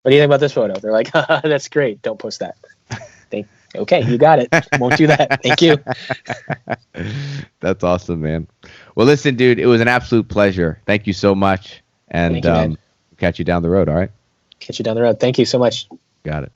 what do you think about this photo? They're like, that's great. Don't post that. Okay, you got it. Won't do that. Thank you. That's awesome, man. Well, listen, dude, it was an absolute pleasure. Thank you so much. And catch you down the road, all right? Catch you down the road. Thank you so much. Got it.